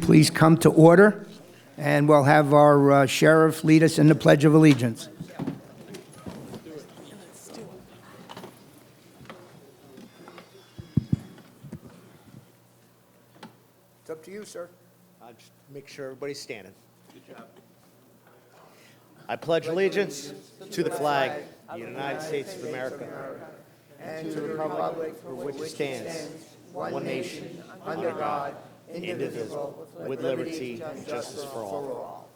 please come to order, and we'll have our sheriff lead us in the Pledge of Allegiance. It's up to you, sir. I'll just make sure everybody's standing. Good job. I pledge allegiance to the flag of the United States of America and to the republic for which it stands, one nation, under God, indivisible, with liberty and justice for all.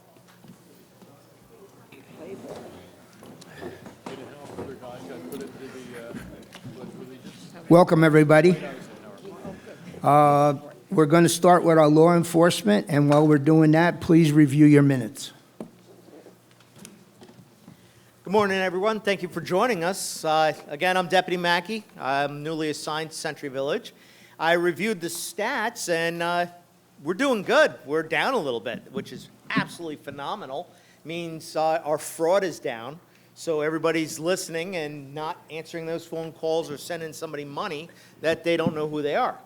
Welcome, everybody. We're going to start with our law enforcement, and while we're doing that, please review your minutes. Good morning, everyone. Thank you for joining us. Again, I'm Deputy Mackey. I'm newly assigned to Century Village. I reviewed the stats, and we're doing good. We're down a little bit, which is absolutely phenomenal. Means our fraud is down, so everybody's listening and not answering those phone calls or sending somebody money that they don't know who they are.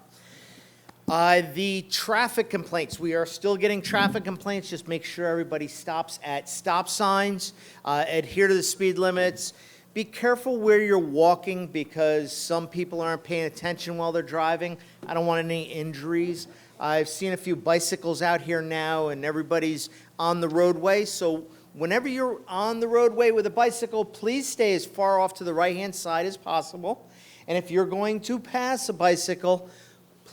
The traffic complaints, we are still getting traffic complaints. Just make sure everybody stops at stop signs, adhere to the speed limits. Be careful where you're walking because some people aren't paying attention while they're driving. I don't want any injuries. I've seen a few bicycles out here now and everybody's on the roadway. So whenever you're on the roadway with a bicycle, please stay as far off to the right-hand side as possible. And if you're going to pass a bicycle,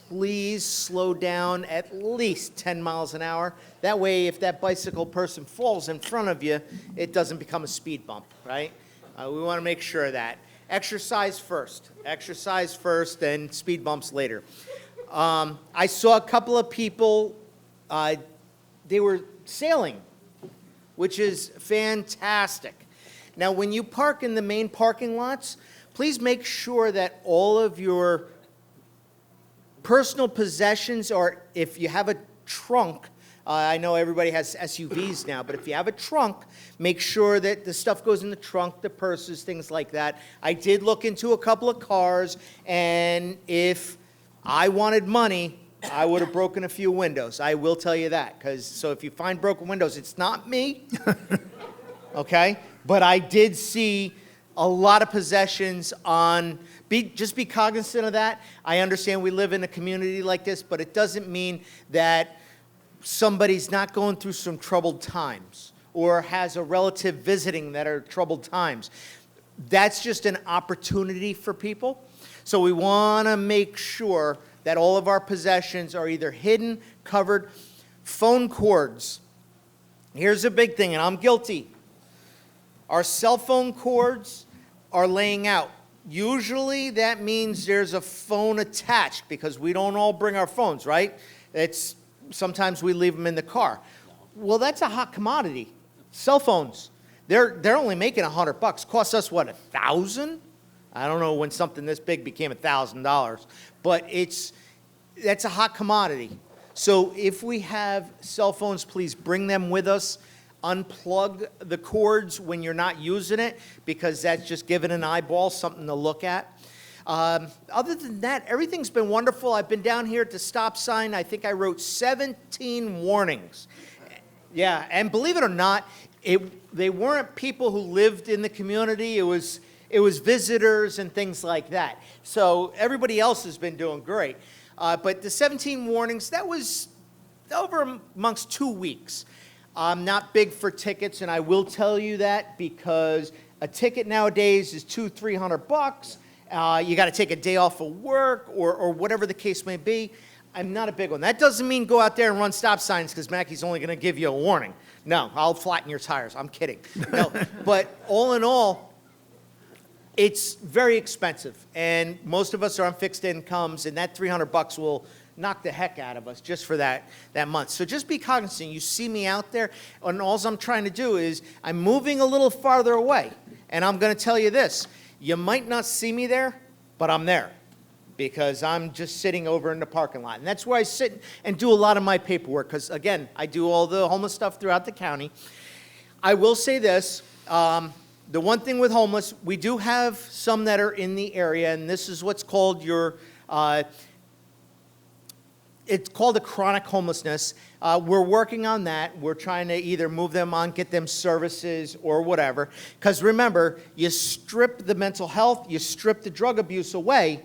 please slow down at least 10 miles an hour. That way, if that bicycle person falls in front of you, it doesn't become a speed bump, right? We want to make sure of that. Exercise first, and speed bumps later. I saw a couple of people, they were sailing, which is fantastic. Now, when you park in the main parking lots, please make sure that all of your personal possessions, or if you have a trunk, I know everybody has SUVs now, but if you have a trunk, make sure that the stuff goes in the trunk, the purses, things like that. I did look into a couple of cars, and if I wanted money, I would have broken a few windows. I will tell you that, so if you find broken windows, it's not me, okay? But I did see a lot of possessions on. Just be cognizant of that. I understand we live in a community like this, but it doesn't mean that somebody's not going through some troubled times or has a relative visiting that are troubled times. That's just an opportunity for people. So we want to make sure that all of our possessions are either hidden, covered. Phone cords. Here's a big thing, and I'm guilty. Our cell phone cords are laying out. Usually that means there's a phone attached because we don't all bring our phones, right? Sometimes we leave them in the car. Well, that's a hot commodity. Cell phones, they're only making $100. Costs us what, $1,000? I don't know when something this big became $1,000, but that's a hot commodity. So if we have cell phones, please bring them with us. Unplug the cords when you're not using it because that's just giving an eyeball something to look at. Other than that, everything's been wonderful. I've been down here at the stop sign. I think I wrote 17 warnings. Yeah, and believe it or not, they weren't people who lived in the community. It was visitors and things like that. So everybody else has been doing great. But the 17 warnings, that was over amongst 2 weeks. I'm not big for tickets, and I will tell you that because a ticket nowadays is $200-300. You got to take a day off of work or whatever the case may be. I'm not a big one. That doesn't mean go out there and run stop signs because Mackey's only going to give you a warning. No, I'll flatten your tires. I'm kidding. No, but all in all, it's very expensive, and most of us are on fixed incomes, and that $300 will knock the heck out of us just for that month. So just be cognizant. You see me out there, and all I'm trying to do is I'm moving a little farther away. And I'm going to tell you this. You might not see me there, but I'm there because I'm just sitting over in the parking lot. And that's where I sit and do a lot of my paperwork because, again, I do all the homeless stuff throughout the county. I will say this. The one thing with homeless, we do have some that are in the area, and this is what's called your it's called a chronic homelessness. We're working on that. We're trying to either move them on, get them services or whatever. Because remember, you strip the mental health, you strip the drug abuse away,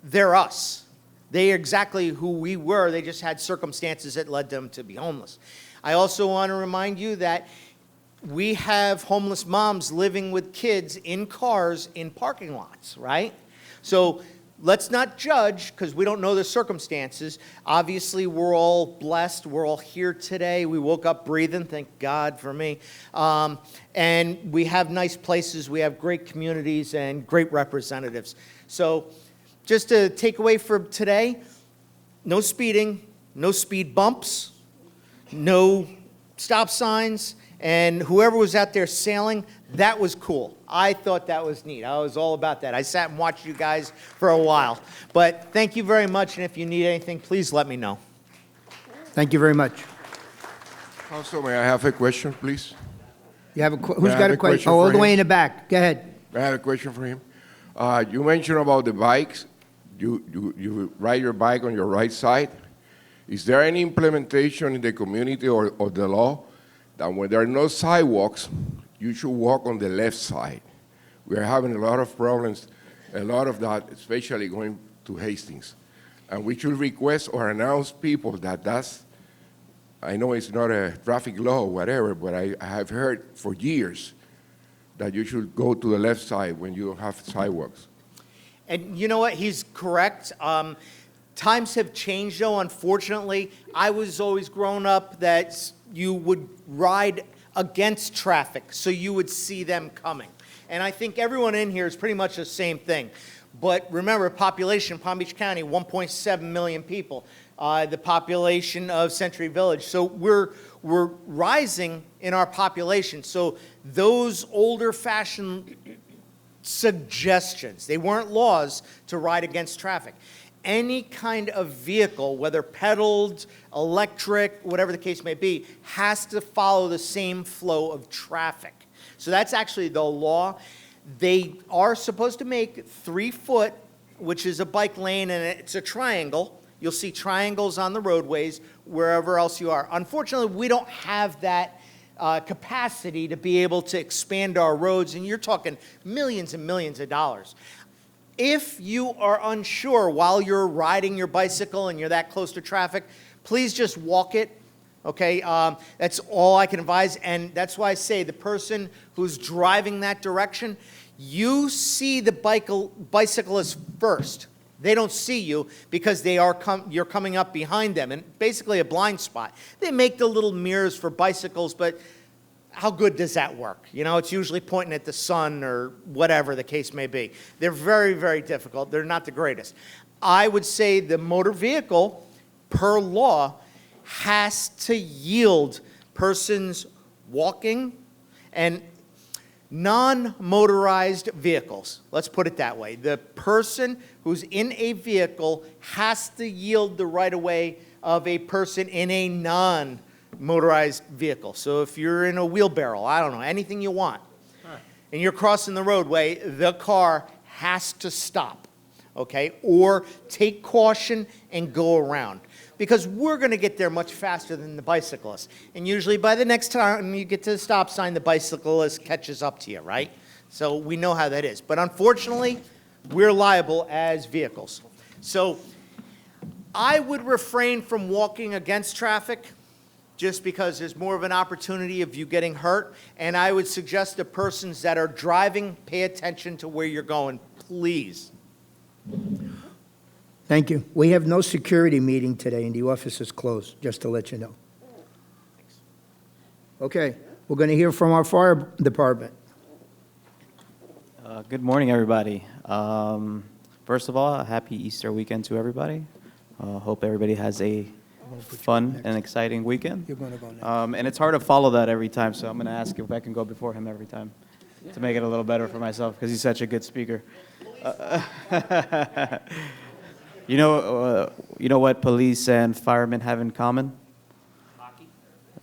they're us. They are exactly who we were. They just had circumstances that led them to be homeless. I also want to remind you that we have homeless moms living with kids in cars in parking lots, right? So let's not judge because we don't know the circumstances. Obviously, we're all blessed. We're all here today. We woke up breathing, thank God for me. And we have nice places. We have great communities and great representatives. So just to take away for today, no speeding, no speed bumps, no stop signs, and whoever was out there sailing, that was cool. I thought that was neat. I was all about that. I sat and watched you guys for a while. But thank you very much, and if you need anything, please let me know. Thank you very much. Also, may I have a question, please? You have who's May I got have a a question? question Oh, all for the way him? in the back. Go ahead. I have a question for him. You mentioned about the bikes. You ride your bike on your right side. Is there any implementation in the community or the law that when there are no sidewalks, you should walk on the left side? We are having a lot of problems, a lot of that, especially going to Hastings. And we should request or announce people that that's, I know it's not a traffic law or whatever, but I have heard for years that you should go to the left side when you have sidewalks. And you know what? He's correct. Times have changed, though, unfortunately. I was always grown up that you would ride against traffic, so you would see them coming. And I think everyone in here is pretty much the same thing. But remember, population, Palm Beach County, 1.7 million people, the population of Century Village. So we're rising in our population. So those older-fashioned suggestions, they weren't laws to ride against traffic. Any kind of vehicle, whether pedaled, electric, whatever the case may be, has to follow the same flow of traffic. So that's actually the law. They are supposed to make 3 foot, which is a bike lane, and it's a triangle. You'll see triangles on the roadways wherever else you are. Unfortunately, we don't have that capacity to be able to expand our roads, and you're talking millions and millions of dollars. If you are unsure while you're riding your bicycle and you're that close to traffic, please just walk it, okay? That's all I can advise, and that's why I say the person who's driving that direction, you see the bicyclist first. They don't see you because you're coming up behind them, and basically a blind spot. They make the little mirrors for bicycles, but how good does that work? You know, it's usually pointing at the sun or whatever the case may be. They're very, very difficult. They're not the greatest. I would say the motor vehicle, per law, has to yield persons walking and non-motorized vehicles. Let's put it that way. The person who's in a vehicle has to yield the right-of-way of a person in a non-motorized vehicle. So if you're in a wheelbarrow, I don't know, anything you want, and you're crossing the roadway, the car has to stop, okay? Or take caution and go around. Because we're going to get there much faster than the bicyclist. And usually by the next time you get to the stop sign, the bicyclist catches up to you, right? So we know how that is. But unfortunately, we're liable as vehicles. So I would refrain from walking against traffic just because there's more of an opportunity of you getting hurt. And I would suggest to persons that are driving, pay attention to where you're going, please. Thank you. We have no security meeting today, and the office is closed, just to let you know. Okay, we're going to hear from our fire department. Good morning, everybody. First of all, a happy Easter weekend to everybody. Hope everybody has a fun and exciting weekend. You're going to go next. And it's hard to follow that every time, so I'm going to ask if I can go before him every time to make it a little better for myself, because he's such a good speaker. You know what police and firemen have in common?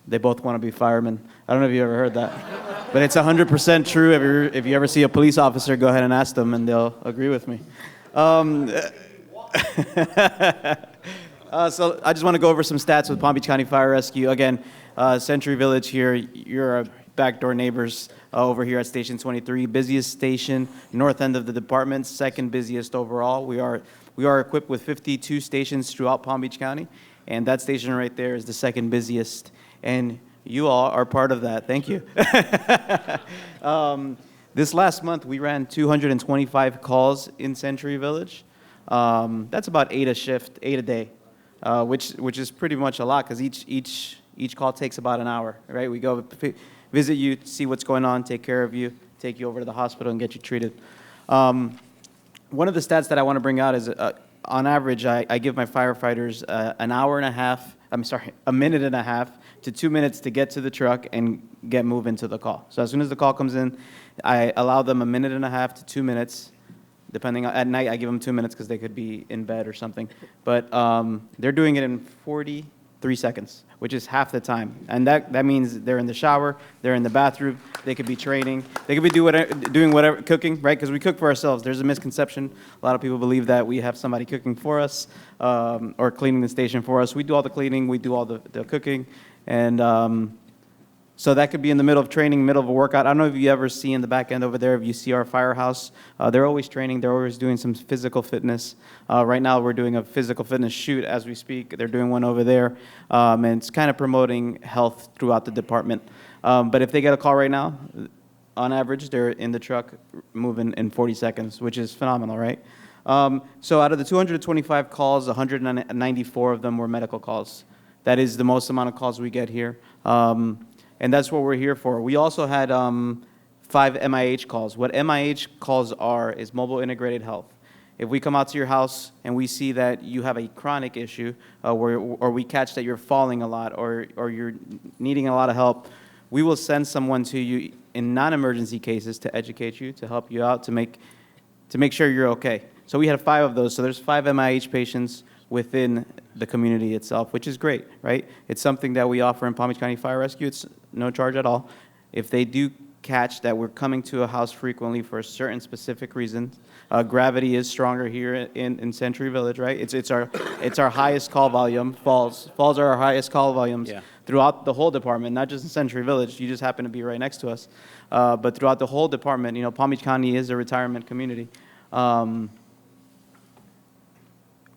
They both want to be firemen. I don't know if you ever heard that, but it's 100% true. If you ever see a police officer, go ahead and ask them, and they'll agree with me. So I just want to go over some stats with Palm Beach County Fire Rescue. Again, Century Village here, you're our backdoor neighbors over here at Station 23. Busiest station, north end of the department, second busiest overall. We are equipped with 52 stations throughout Palm Beach County, and that station right there is the second busiest. And you all are part of that. Thank you. This last month, we ran 225 calls in Century Village. That's about 8 a shift, 8 a day, which is pretty much a lot because each call takes about an hour, right? We go visit you, see what's going on, take care of you, take you over to the hospital and get you treated. One of the stats that I want to bring out is, on average, I give my firefighters a minute and a half to 2 minutes to get to the truck and get moving to the call. So as soon as the call comes in, I allow them a minute and a half to 2 minutes. Depending on, at night, I give them 2 minutes because they could be in bed or something. But they're doing it in 43 seconds, which is half the time. And that means they're in the shower, they're in the bathroom, they could be training, they could be doing whatever, cooking, right? Because we cook for ourselves. There's a misconception. A lot of people believe that we have somebody cooking for us or cleaning the station for us. We do all the cleaning, we do all the cooking. And so that could be in the middle of training, middle of a workout. I don't know if you ever see in the back end over there, if you see our firehouse, they're always training. They're always doing some physical fitness. Right now, we're doing a physical fitness shoot as we speak. They're doing one over there, and it's kind of promoting health throughout the department. But if they get a call right now, on average, they're in the truck moving in 40 seconds, which is phenomenal, right? So out of the 225 calls, 194 of them were medical calls. That is the most amount of calls we get here. And that's what we're here for. We also had 5 MIH calls. What MIH calls are is mobile integrated health. If we come out to your house and we see that you have a chronic issue, or we catch that you're falling a lot, or you're needing a lot of help, we will send someone to you in non-emergency cases to educate you, to help you out, to make sure you're okay. So we had 5 of those. So there's 5 MIH patients within the community itself, which is great, right? It's something that we offer in Palm Beach County Fire Rescue. It's no charge at all. If they do catch that we're coming to a house frequently for a certain specific reason, gravity is stronger here in Century Village, right? It's our highest call volume. Falls are our highest call volumes throughout the whole department, not just in Century Village. You just happen to be right next to us, but throughout the whole department. You know, Palm Beach County is a retirement community.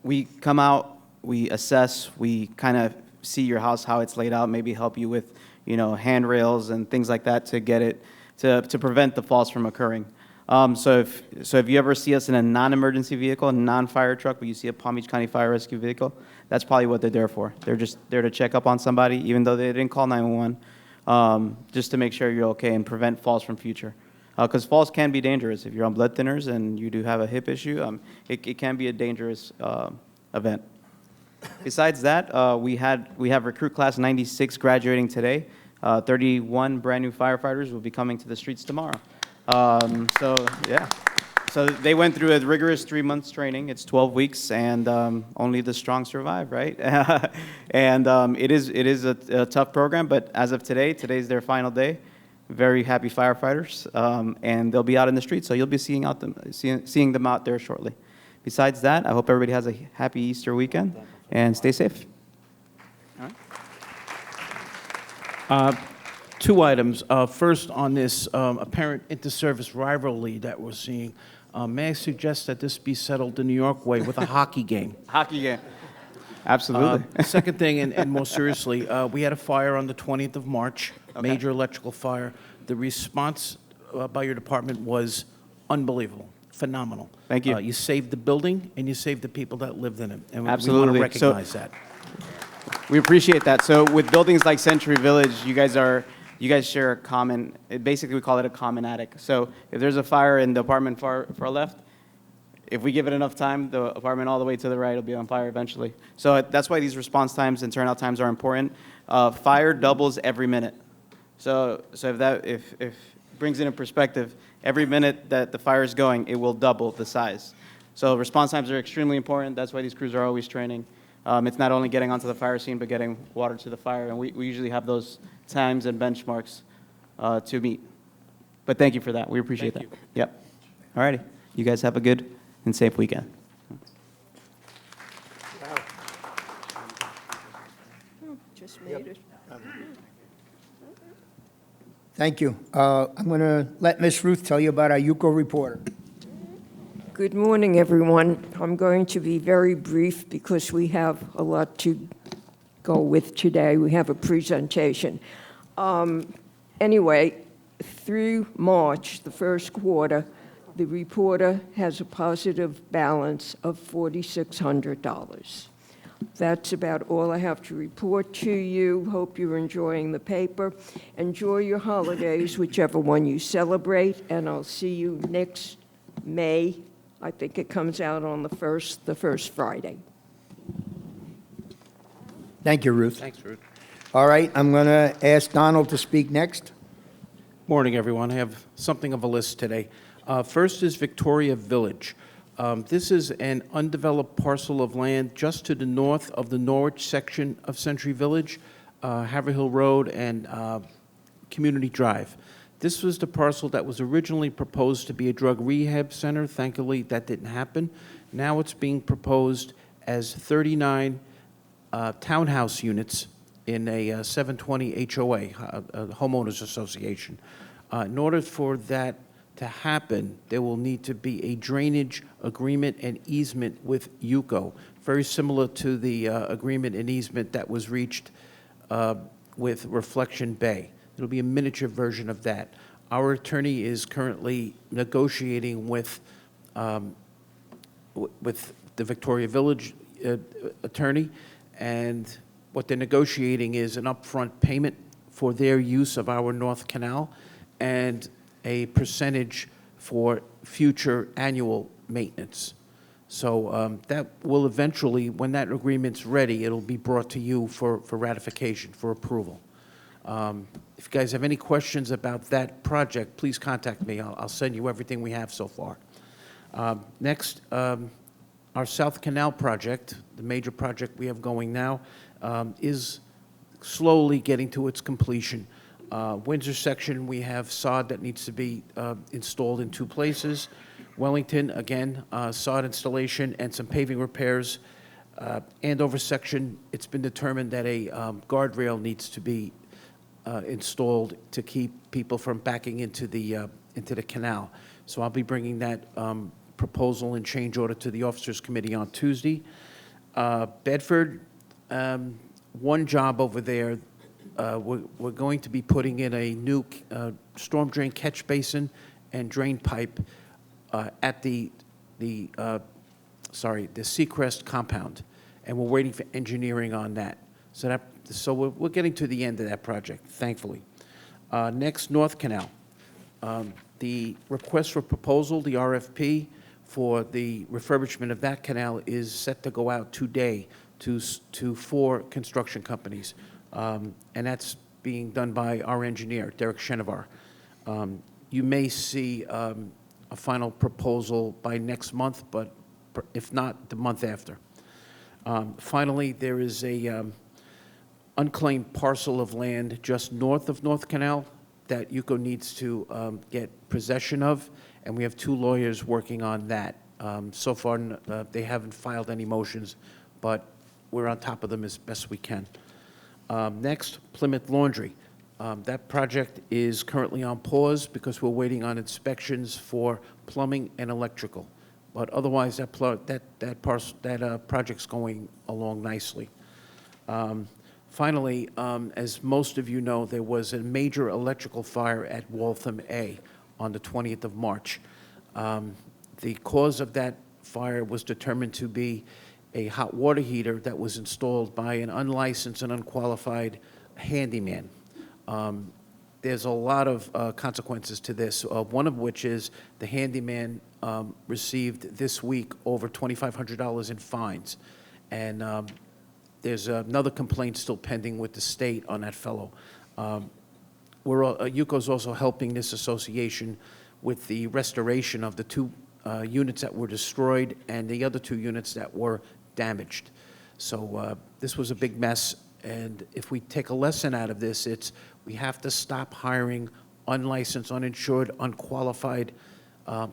We come out, we assess, we kind of see your house, how it's laid out, maybe help you with, you know, handrails and things like that to get it, to prevent the falls from occurring. So if you ever see us in a non-emergency vehicle, a non-fire truck, but you see a Palm Beach County Fire Rescue vehicle, that's probably what they're there for. They're just there to check up on somebody, even though they didn't call 911, just to make sure you're okay and prevent falls from future. Because falls can be dangerous. If you're on blood thinners and you do have a hip issue, it can be a dangerous event. Besides that, we have recruit class 96 graduating today. 31 brand new firefighters will be coming to the streets tomorrow. So yeah, so they went through a rigorous 3 months training. It's 12 weeks, and only the strong survive, right? And it is a tough program, but as of today, today's their final day. Very happy firefighters, and they'll be out in the streets, so you'll be seeing them out there shortly. Besides that, I hope everybody has a happy Easter weekend, and stay safe. All right. 2 items. First, on this apparent inter-service rivalry that we're seeing, may I suggest that this be settled the New York way with a hockey game? Hockey game. Absolutely. Second thing, and more seriously, we had a fire on the 20th of March, major electrical fire. The response by your department was unbelievable, phenomenal. Thank you. You saved the building, and you saved the people that lived in it. And Absolutely. we want to recognize that. We appreciate that. So with buildings like Century Village, you guys share a common, basically we call it a common attic. So if there's a fire in the apartment far left, if we give it enough time, the apartment all the way to the right will be on fire eventually. So that's why these response times and turnout times are important. Fire doubles every minute. So if brings it in perspective, every minute that the fire is going, it will double the size. So response times are extremely important. That's why these crews are always training. It's not only getting onto the fire scene, but getting water to the fire. And we usually have those times and benchmarks to meet. But thank you for that. We appreciate that. Yep. All righty. You guys have a good and safe weekend. Thank you. I'm going to let Ms. Ruth tell you about our UCO reporter. Good morning, everyone. I'm going to be very brief because we have a lot to go with today. We have a presentation. Anyway, through March, the first quarter, the reporter has a positive balance of $4,600. That's about all I have to report to you. Hope you're enjoying the paper. Enjoy your holidays, whichever one you celebrate, and I'll see you next May. I think it comes out on the first Friday. Thank you, Ruth. Thanks, Ruth. All right, I'm going to ask Donald to speak next. Morning, everyone. I have something of a list today. First is Victoria Village. This is an undeveloped parcel of land just to the north of the Norwich section of Century Village, Haverhill Road, and Community Drive. This was the parcel that was originally proposed to be a drug rehab center. Thankfully, that didn't happen. Now it's being proposed as 39 townhouse units in a 720 HOA, a homeowners association. In order for that to happen, there will need to be a drainage agreement and easement with UCO, very similar to the agreement and easement that was reached with Reflection Bay. It'll be a miniature version of that. Our attorney is currently negotiating with the Victoria Village attorney, and what they're negotiating is an upfront payment for their use of our North Canal and a percentage for future annual maintenance. So that will eventually, when that agreement's ready, it'll be brought to you for ratification, for approval. If you guys have any questions about that project, please contact me. I'll send you everything we have so far. Next, our South Canal project, the major project we have going now, is slowly getting to its completion. Windsor section, we have sod that needs to be installed in 2 places. Wellington, again, sod installation and some paving repairs. Andover section, it's been determined that a guardrail needs to be installed to keep people from backing into the canal. So I'll be bringing that proposal and change order to the Officers Committee on Tuesday. Bedford, one job over there. We're going to be putting in a new storm drain catch basin and drain pipe at the Seacrest compound, and we're waiting for engineering on that. So we're getting to the end of that project, thankfully. Next, North Canal. The request for proposal, the RFP for the refurbishment of that canal is set to go out today to 4 construction companies. And that's being done by our engineer, Derek Shenovar. You may see a final proposal by next month, but if not, the month after. Finally, there is a unclaimed parcel of land just north of North Canal that UCO needs to get possession of, and we have 2 lawyers working on that. So far, they haven't filed any motions, but we're on top of them as best we can. Next, Plymouth Laundry. That project is currently on pause because we're waiting on inspections for plumbing and electrical. But otherwise, that project's going along nicely. Finally, as most of you know, there was a major electrical fire at Waltham A on the 20th of March. The cause of that fire was determined to be a hot water heater that was installed by an unlicensed and unqualified handyman. There's a lot of consequences to this, one of which is the handyman received this week over $2,500 in fines. And there's another complaint still pending with the state on that fellow. UCO's also helping this association with the restoration of the 2 units that were destroyed and the other 2 units that were damaged. So this was a big mess, and if we take a lesson out of this, it's we have to stop hiring unlicensed, uninsured, unqualified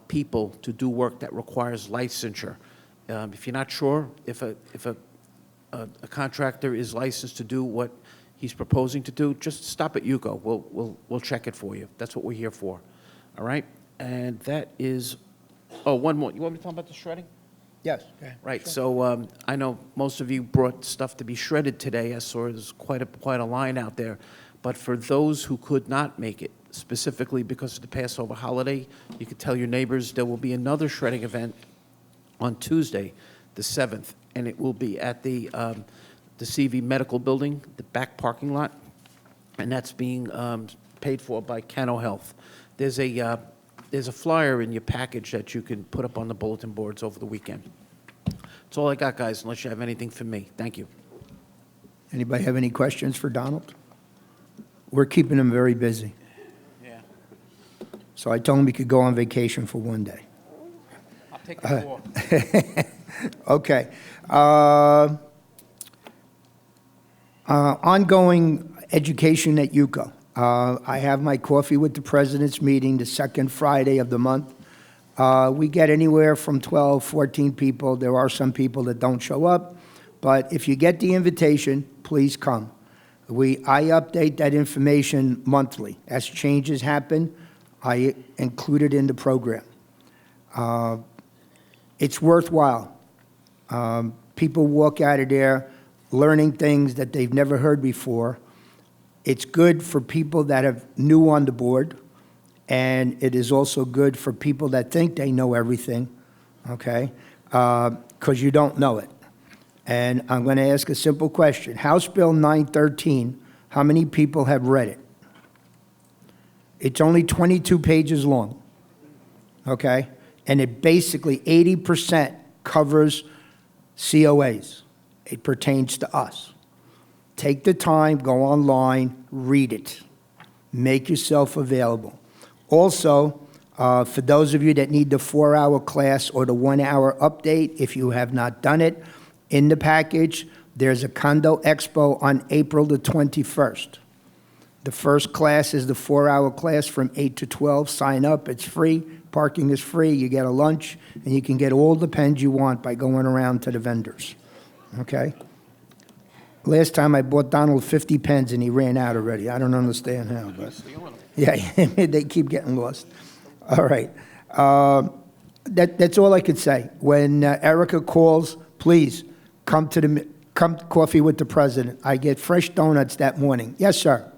people to do work that requires licensure. If you're not sure if a contractor is licensed to do what he's proposing to do, just stop at UCO. We'll check it for you. That's what we're here for. All right? And that is, oh, one more. You want me to talk about the shredding? Yes. Okay. Right, so I know most of you brought stuff to be shredded today. I saw there's quite a line out there. But for those who could not make it, specifically because of the Passover holiday, you could tell your neighbors there will be another shredding event on Tuesday, the 7th, and it will be at the CV Medical Building, the back parking lot, and that's being paid for by Cano Health. There's a flyer in your package that you can put up on the bulletin boards over the weekend. That's all I got, guys, unless you have anything for me. Thank you. Anybody have any questions for Donald? We're keeping him very busy. Yeah. So I told him he could go on vacation for one day. I'll take the floor. Okay. Ongoing education at UCO. I have my Coffee with the President's meeting the second Friday of the month. We get anywhere from 12, 14 people. There are some people that don't show up, but if you get the invitation, please come. I update that information monthly. As changes happen, I include it in the program. It's worthwhile. People walk out of there learning things that they've never heard before. It's good for people that are new on the board, and it is also good for people that think they know everything, okay? Because you don't know it. And I'm going to ask a simple question. House Bill 913, how many people have read it? It's only 22 pages long, okay? And it basically 80% covers COAs. It pertains to us. Take the time, go online, read it. Make yourself available. Also, for those of you that need the 4-hour class or the 1-hour update, if you have not done it, in the package, there's a condo expo on April the 21st. The first class is the 4-hour class from 8 to 12. Sign up, it's free. Parking is free. You get a lunch, and you can get all the pens you want by going around to the vendors. Okay? Last time I bought Donald 50 pens, and he ran out already. I don't understand how, but yeah, they keep getting lost. All right. That's all I could say. When Erica calls, please come to Coffee with the President. I get fresh donuts that morning. Yes, sir.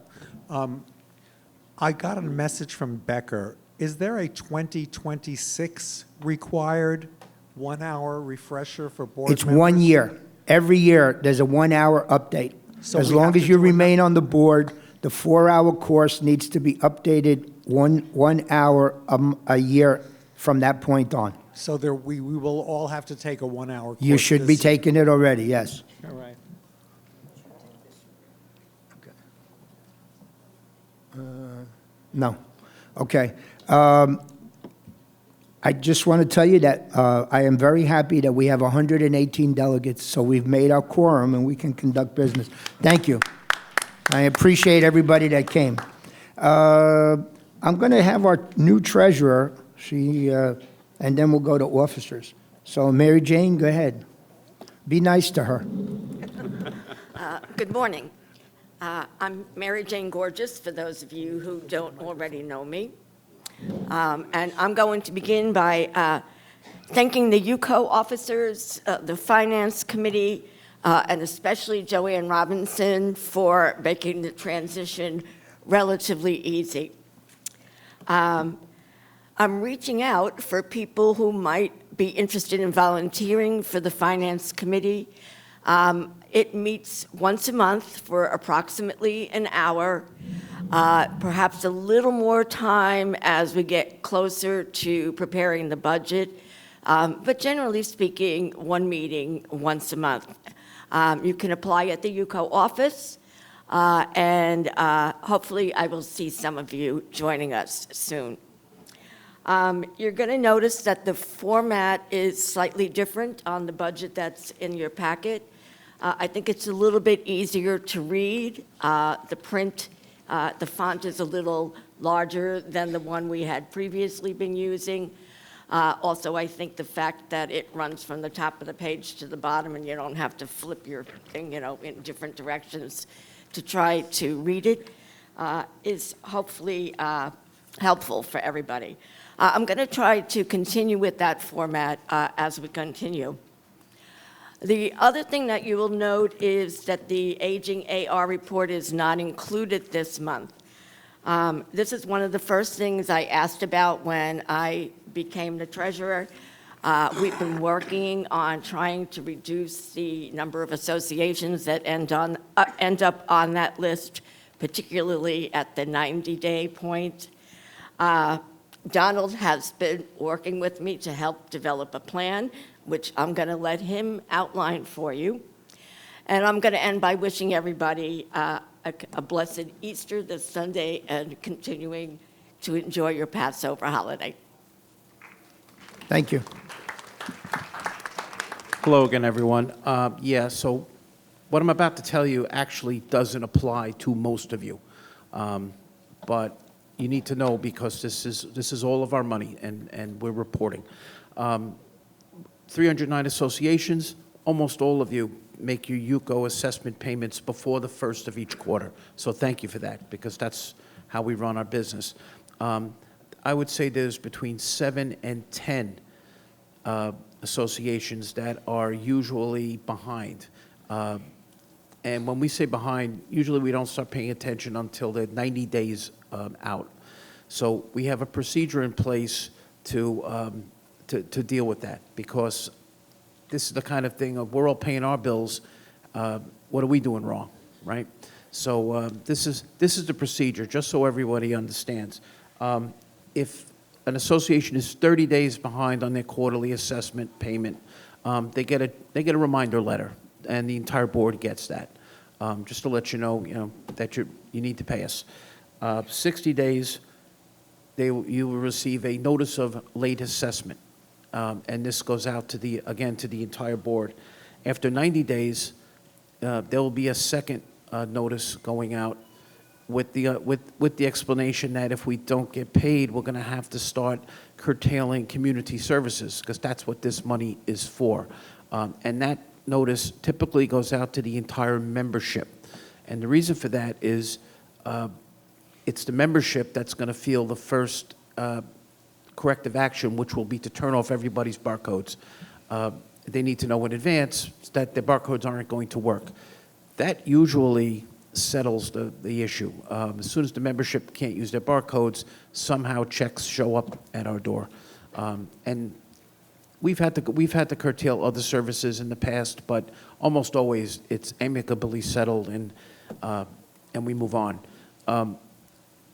I got a message from Becker. Is there a 2026 required 1-hour refresher for board members? It's 1 year. Every year, there's a 1-hour update. So As we long have as to you do remain on the board, the 4-hour course needs to be updated one hour a year from that point on. So we will all have to take a 1-hour course. You should be this- taking it already, yes. All right. No. Okay. I just want to tell you that I am very happy that we have 118 delegates, so we've made our quorum and we can conduct business. Thank you. I appreciate everybody that came. I'm going to have our new treasurer, and then we'll go to officers. So Mary Jane, go ahead. Be nice to her. Good morning. I'm Mary Jane Gorgeous, for those of you who don't already know me. And I'm going to begin by thanking the UCO officers, the Finance Committee, and especially Joanne Robinson for making the transition relatively easy. I'm reaching out for people who might be interested in volunteering for the Finance Committee. It meets once a month for approximately an hour, perhaps a little more time as we get closer to preparing the budget, but generally speaking, one meeting once a month. You can apply at the UCO office, and hopefully I will see some of you joining us soon. You're going to notice that the format is slightly different on the budget that's in your packet. I think it's a little bit easier to read. The print, the font is a little larger than the one we had previously been using. Also, I think the fact that it runs from the top of the page to the bottom and you don't have to flip your thing, in different directions to try to read it is hopefully helpful for everybody. I'm going to try to continue with that format as we continue. The other thing that you will note is that the aging AR report is not included this month. This is one of the first things I asked about when I became the treasurer. We've been working on trying to reduce the number of associations that end up on that list, particularly at the 90-day point. Donald has been working with me to help develop a plan, which I'm going to let him outline for you. And I'm going to end by wishing everybody a blessed Easter this Sunday and continuing to enjoy your Passover holiday. Thank you. Hello again, everyone. Yeah, so what I'm about to tell you actually doesn't apply to most of you. But you need to know because this is all of our money, and we're reporting. 309 associations, almost all of you make your UCO assessment payments before the first of each quarter. So thank you for that, because that's how we run our business. I would say there's between 7 and 10 associations that are usually behind. And when we say behind, usually we don't start paying attention until they're 90 days out. So we have a procedure in place to deal with that, because this is the kind of thing of we're all paying our bills. What are we doing wrong, right? So this is the procedure, just so everybody understands. If an association is 30 days behind on their quarterly assessment payment, they get a reminder letter, and the entire board gets that, just to let you know that you need to pay us. 60 days, you will receive a notice of late assessment, and this goes out to the entire board. After 90 days, there will be a second notice going out with the explanation that if we don't get paid, we're going to have to start curtailing community services, because that's what this money is for. And that notice typically goes out to the entire membership. And the reason for that is it's the membership that's going to feel the first corrective action, which will be to turn off everybody's barcodes. They need to know in advance that their barcodes aren't going to work. That usually settles the issue. As soon as the membership can't use their barcodes, somehow checks show up at our door. And we've had to curtail other services in the past, but almost always it's amicably settled, and we move on.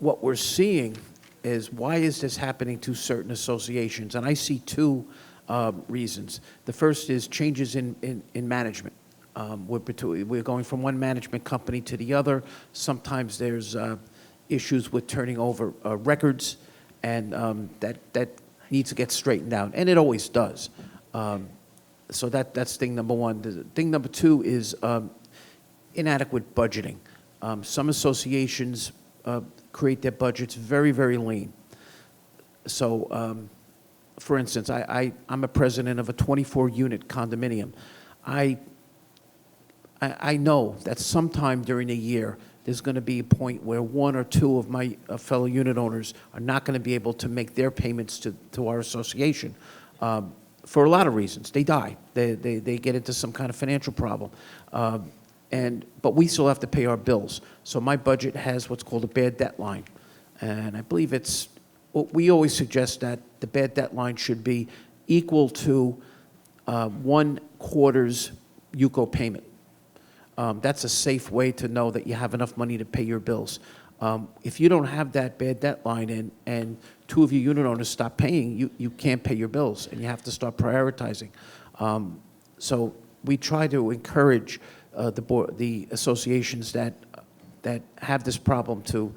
What we're seeing is, why is this happening to certain associations? And I see two reasons. The first is changes in management. We're going from one management company to the other. Sometimes there's issues with turning over records, and that needs to get straightened out, and it always does. So that's thing number one. Thing number two is inadequate budgeting. Some associations create their budgets very, very lean. So, for instance, I'm a president of a 24-unit condominium. I know that sometime during the year, there's going to be a point where one or two of my fellow unit owners are not going to be able to make their payments to our association for a lot of reasons. They die. They get into some kind of financial problem. But we still have to pay our bills. So my budget has what's called a bad debt line. And I believe we always suggest that the bad debt line should be equal to 1 quarter's UCO payment. That's a safe way to know that you have enough money to pay your bills. If you don't have that bad debt line and two of your unit owners stop paying, you can't pay your bills, and you have to start prioritizing. So we try to encourage the associations that have this problem to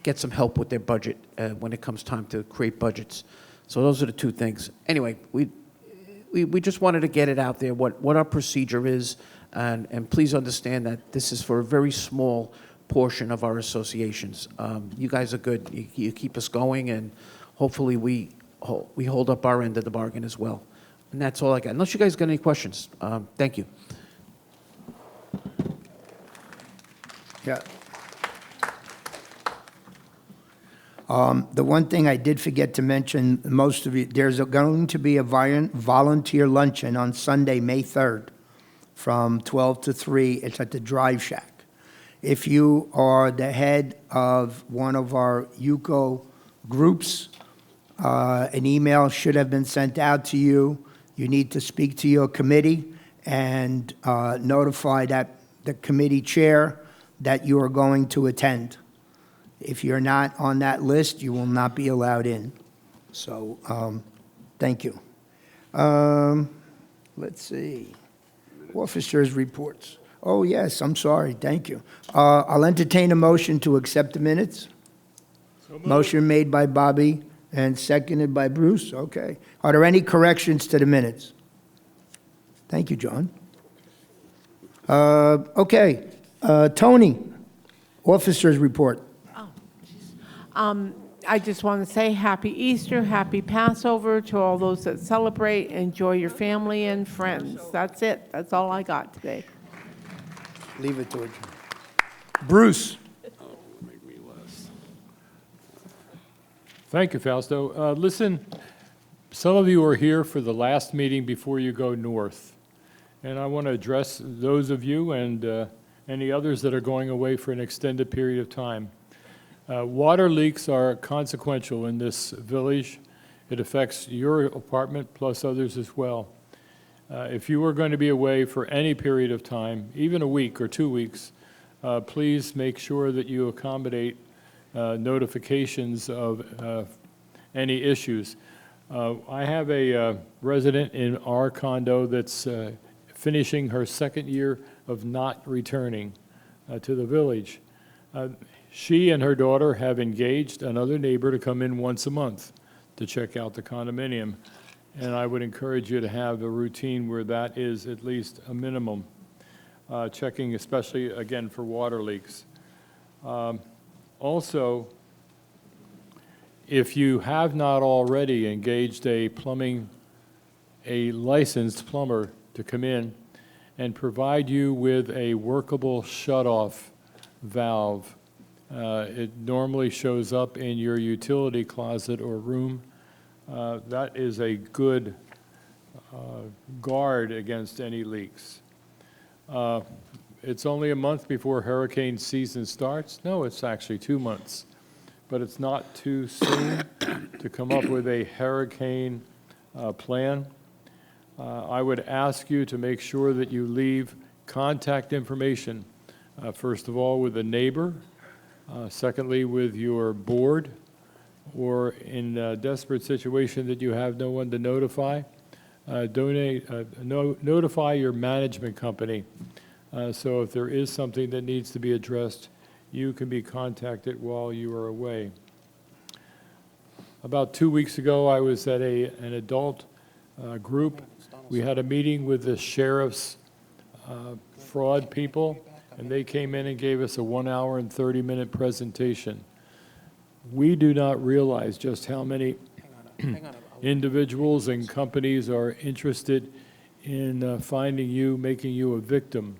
get some help with their budget when it comes time to create budgets. So those are the two things. Anyway, we just wanted to get it out there, what our procedure is, and please understand that this is for a very small portion of our associations. You guys are good. You keep us going, and hopefully we hold up our end of the bargain as well. And that's all I got. Unless you guys got any questions. Thank you. Yeah. The one thing I did forget to mention, most of you, there's going to be a volunteer luncheon on Sunday, May 3rd, from 12 to 3. It's at the Drive Shack. If you are the head of one of our UCO groups, an email should have been sent out to you. You need to speak to your committee and notify the committee chair that you are going to attend. If you're not on that list, you will not be allowed in. So, thank you. Let's see. Officers' reports. Oh, yes, I'm sorry, thank you. I'll entertain a motion to accept the minutes. Motion made by Bobby and seconded by Bruce, okay. Are there any corrections to the minutes? Thank you, John. Okay, Tony, officers' report. I just want to say Happy Easter, Happy Passover to all those that celebrate. Enjoy your family and friends. That's it. That's all I got today. Leave it to you. Bruce. Thank you, Fausto. Listen, some of you are here for the last meeting before you go north. And I want to address those of you and any others that are going away for an extended period of time. Water leaks are consequential in this village. It affects your apartment plus others as well. If you are going to be away for any period of time, even a week or 2 weeks, please make sure that you accommodate notifications of any issues. I have a resident in our condo that's finishing her second year of not returning to the village. She and her daughter have engaged another neighbor to come in once a month to check out the condominium. And I would encourage you to have a routine where that is at least a minimum, checking especially, again, for water leaks. Also, if you have not already engaged a licensed plumber to come in and provide you with a workable shutoff valve, it normally shows up in your utility closet or room. That is a good guard against any leaks. It's only a month before hurricane season starts. No, it's actually 2 months. But it's not too soon to come up with a hurricane plan. I would ask you to make sure that you leave contact information, first of all, with a neighbor, secondly, with your board, or in a desperate situation that you have no one to notify, notify your management company. So if there is something that needs to be addressed, you can be contacted while you are away. About 2 weeks ago, I was at an adult group. We had a meeting with the sheriff's fraud people, and they came in and gave us a 1 hour and 30-minute presentation. We do not realize just how many individuals and companies are interested in finding you, making you a victim.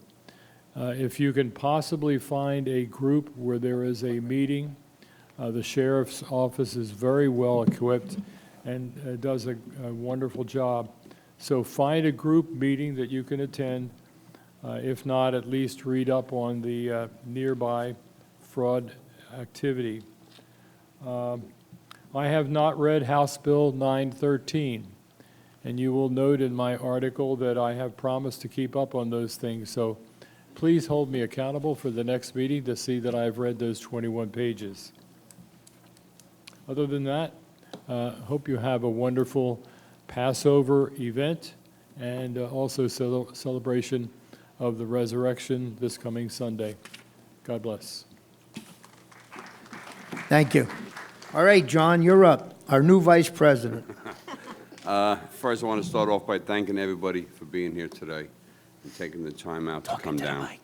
If you can possibly find a group where there is a meeting, the sheriff's office is very well equipped and does a wonderful job. So find a group meeting that you can attend. If not, at least read up on the nearby fraud activity. I have not read House Bill 913, and you will note in my article that I have promised to keep up on those things. So please hold me accountable for the next meeting to see that I've read those 21 pages. Other than that, hope you have a wonderful Passover event and also celebration of the resurrection this coming Sunday. God bless. Thank you. All right, John, you're up, our new vice president. First, I want to start off by thanking everybody for being here today and taking the time out to come down. I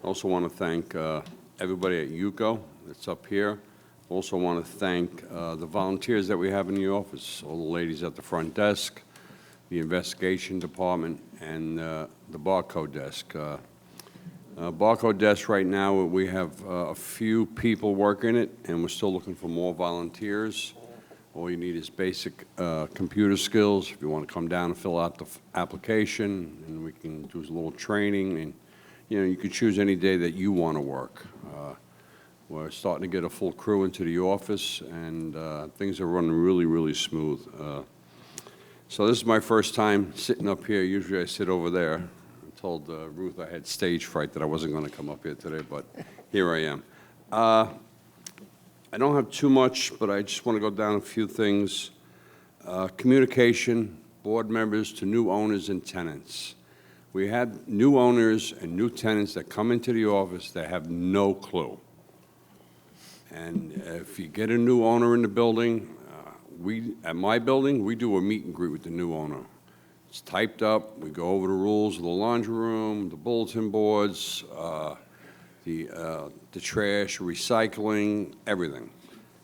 also want to thank everybody at UCO that's up here. Also want to thank the volunteers that we have in the office, all the ladies at the front desk, the investigation department, and the barcode desk. Barcode desk right now, we have a few people working it, and we're still looking for more volunteers. All you need is basic computer skills. If you want to come down and fill out the application, and we can do a little training, and you can choose any day that you want to work. We're starting to get a full crew into the office, and things are running really, really smooth. So this is my first time sitting up here. Usually I sit over there. I told Ruth I had stage fright that I wasn't going to come up here today, but here I am. I don't have too much, but I just want to go down a few things. Communication, board members to new owners and tenants. We have new owners and new tenants that come into the office that have no clue. And if you get a new owner in the building, at my building, we do a meet and greet with the new owner. It's typed up. We go over the rules of the laundry room, the bulletin boards, the trash, recycling, everything.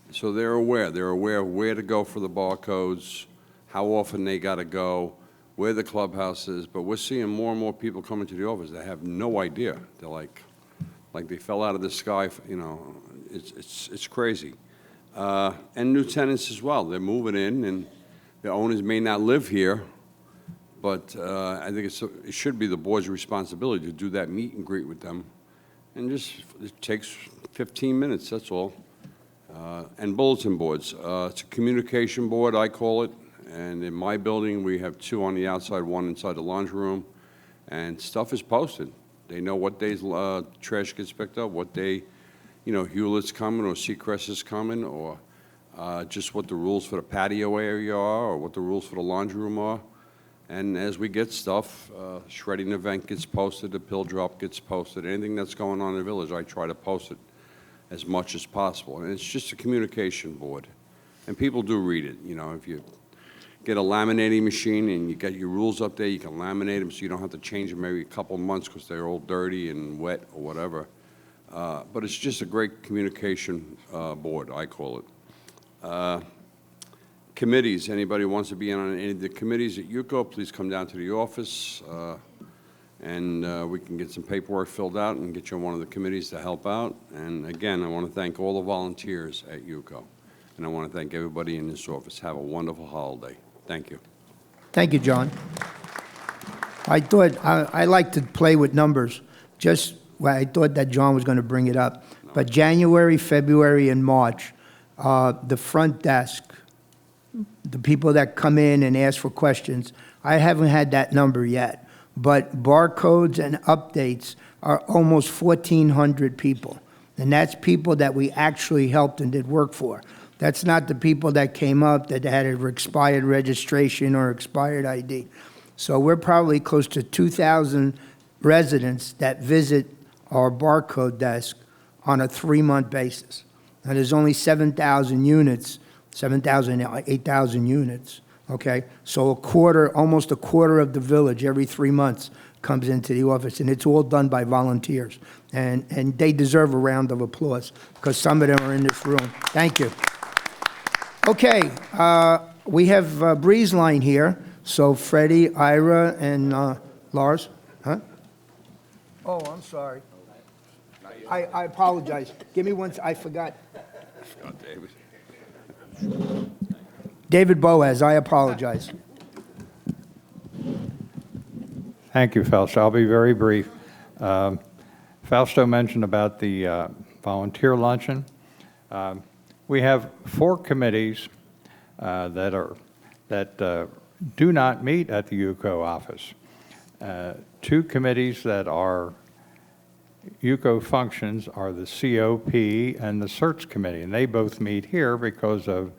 So they're aware. They're aware of where to go for the barcodes, how often they got to go, where the clubhouse is. But we're seeing more and more people come into the office that have no idea. They're like they fell out of the sky. It's crazy. And new tenants as well. They're moving in, and the owners may not live here, but I think it should be the board's responsibility to do that meet and greet with them. And it takes 15 minutes, that's all. And bulletin boards. It's a communication board, I call it. And in my building, we have 2 on the outside, 1 inside the laundry room. And stuff is posted. They know what days trash gets picked up, what day Hewlett's coming or Seacrest is coming, or just what the rules for the patio area are, or what the rules for the laundry room are. And as we get stuff, shredding event gets posted, the pill drop gets posted, anything that's going on in the village, I try to post it as much as possible. And it's just a communication board. And people do read it. If you get a laminating machine and you got your rules up there, you can laminate them so you don't have to change them every couple of months because they're all dirty and wet or whatever. But it's just a great communication board, I call it. Committees, anybody wants to be on any of the committees at UCO, please come down to the office, and we can get some paperwork filled out and get you on one of the committees to help out. And again, I want to thank all the volunteers at UCO, and I want to thank everybody in this office. Have a wonderful holiday. Thank you. Thank you, John. I thought, I like to play with numbers. I thought that John was going to bring it up. But January, February, and March, the front desk, the people that come in and ask for questions, I haven't had that number yet. But barcodes and updates are almost 1,400 people. And that's people that we actually helped and did work for. That's not the people that came up that had an expired registration or expired ID. So we're probably close to 2,000 residents that visit our barcode desk on a 3-month basis. Now, there's only 7,000 units, 8,000 units, okay? So almost a quarter of the village every 3 months comes into the office, and it's all done by volunteers. And they deserve a round of applause, because some of them are in this room. Thank you. Okay, we have Breeze Line here, so Freddie, Ira, and Lars, huh? Oh, I'm sorry. I apologize. Give me one, I forgot. David Boaz, I apologize. Thank you, Fausto. I'll be very brief. Fausto mentioned about the volunteer luncheon. We have 4 committees that do not meet at the UCO office. 2 committees that are UCO functions are the COP and the Search Committee, and they both meet here because of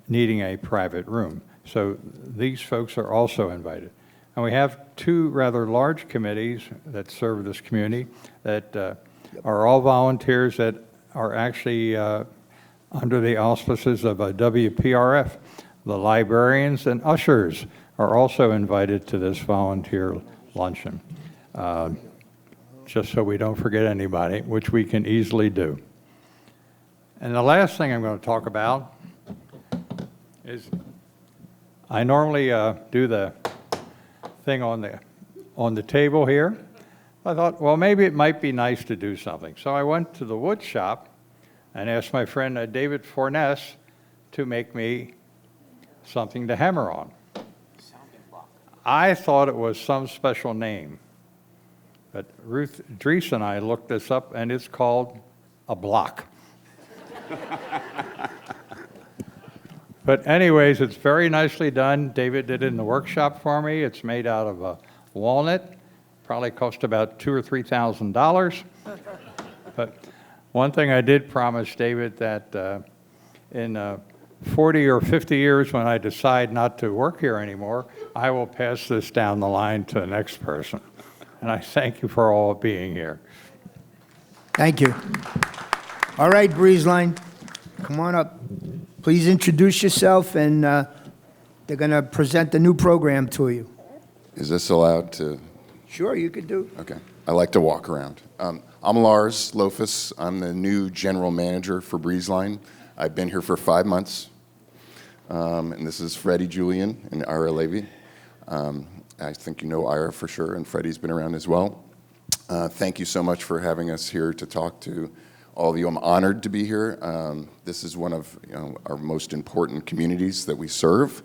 needing a private room. So these folks are also invited. And we have 2 rather large committees that serve this community that are all volunteers that are actually under the auspices of a WPRF. The librarians and ushers are also invited to this volunteer luncheon, just so we don't forget anybody, which we can easily do. And the last thing I'm going to talk about is I normally do the thing on the table here, I thought, well, maybe it might be nice to do something. So I went to the wood shop and asked my friend David Forness to make me something to hammer on. I thought it was some special name, but Ruth Dries and I looked this up, and it's called a block. But anyways, it's very nicely done. David did it in the workshop for me. It's made out of a walnut. Probably cost about $2,000 or $3,000. But one thing I did promise David that in 40 or 50 years, when I decide not to work here anymore, I will pass this down the line to the next person. And I thank you for all being here. Thank you. All right, Breezeline, come on up. Please introduce yourself, and they're going to present the new program to you. Is this allowed to? Sure, you could do. Okay. I like to walk around. I'm Lars Lofus. I'm the new general manager for Breezeline. I've been here for 5 months. And this is Freddie Julian and Ira Levy. I think you know Ira for sure, and Freddie's been around as well. Thank you so much for having us here to talk to all of you. I'm honored to be here. This is one of our most important communities that we serve,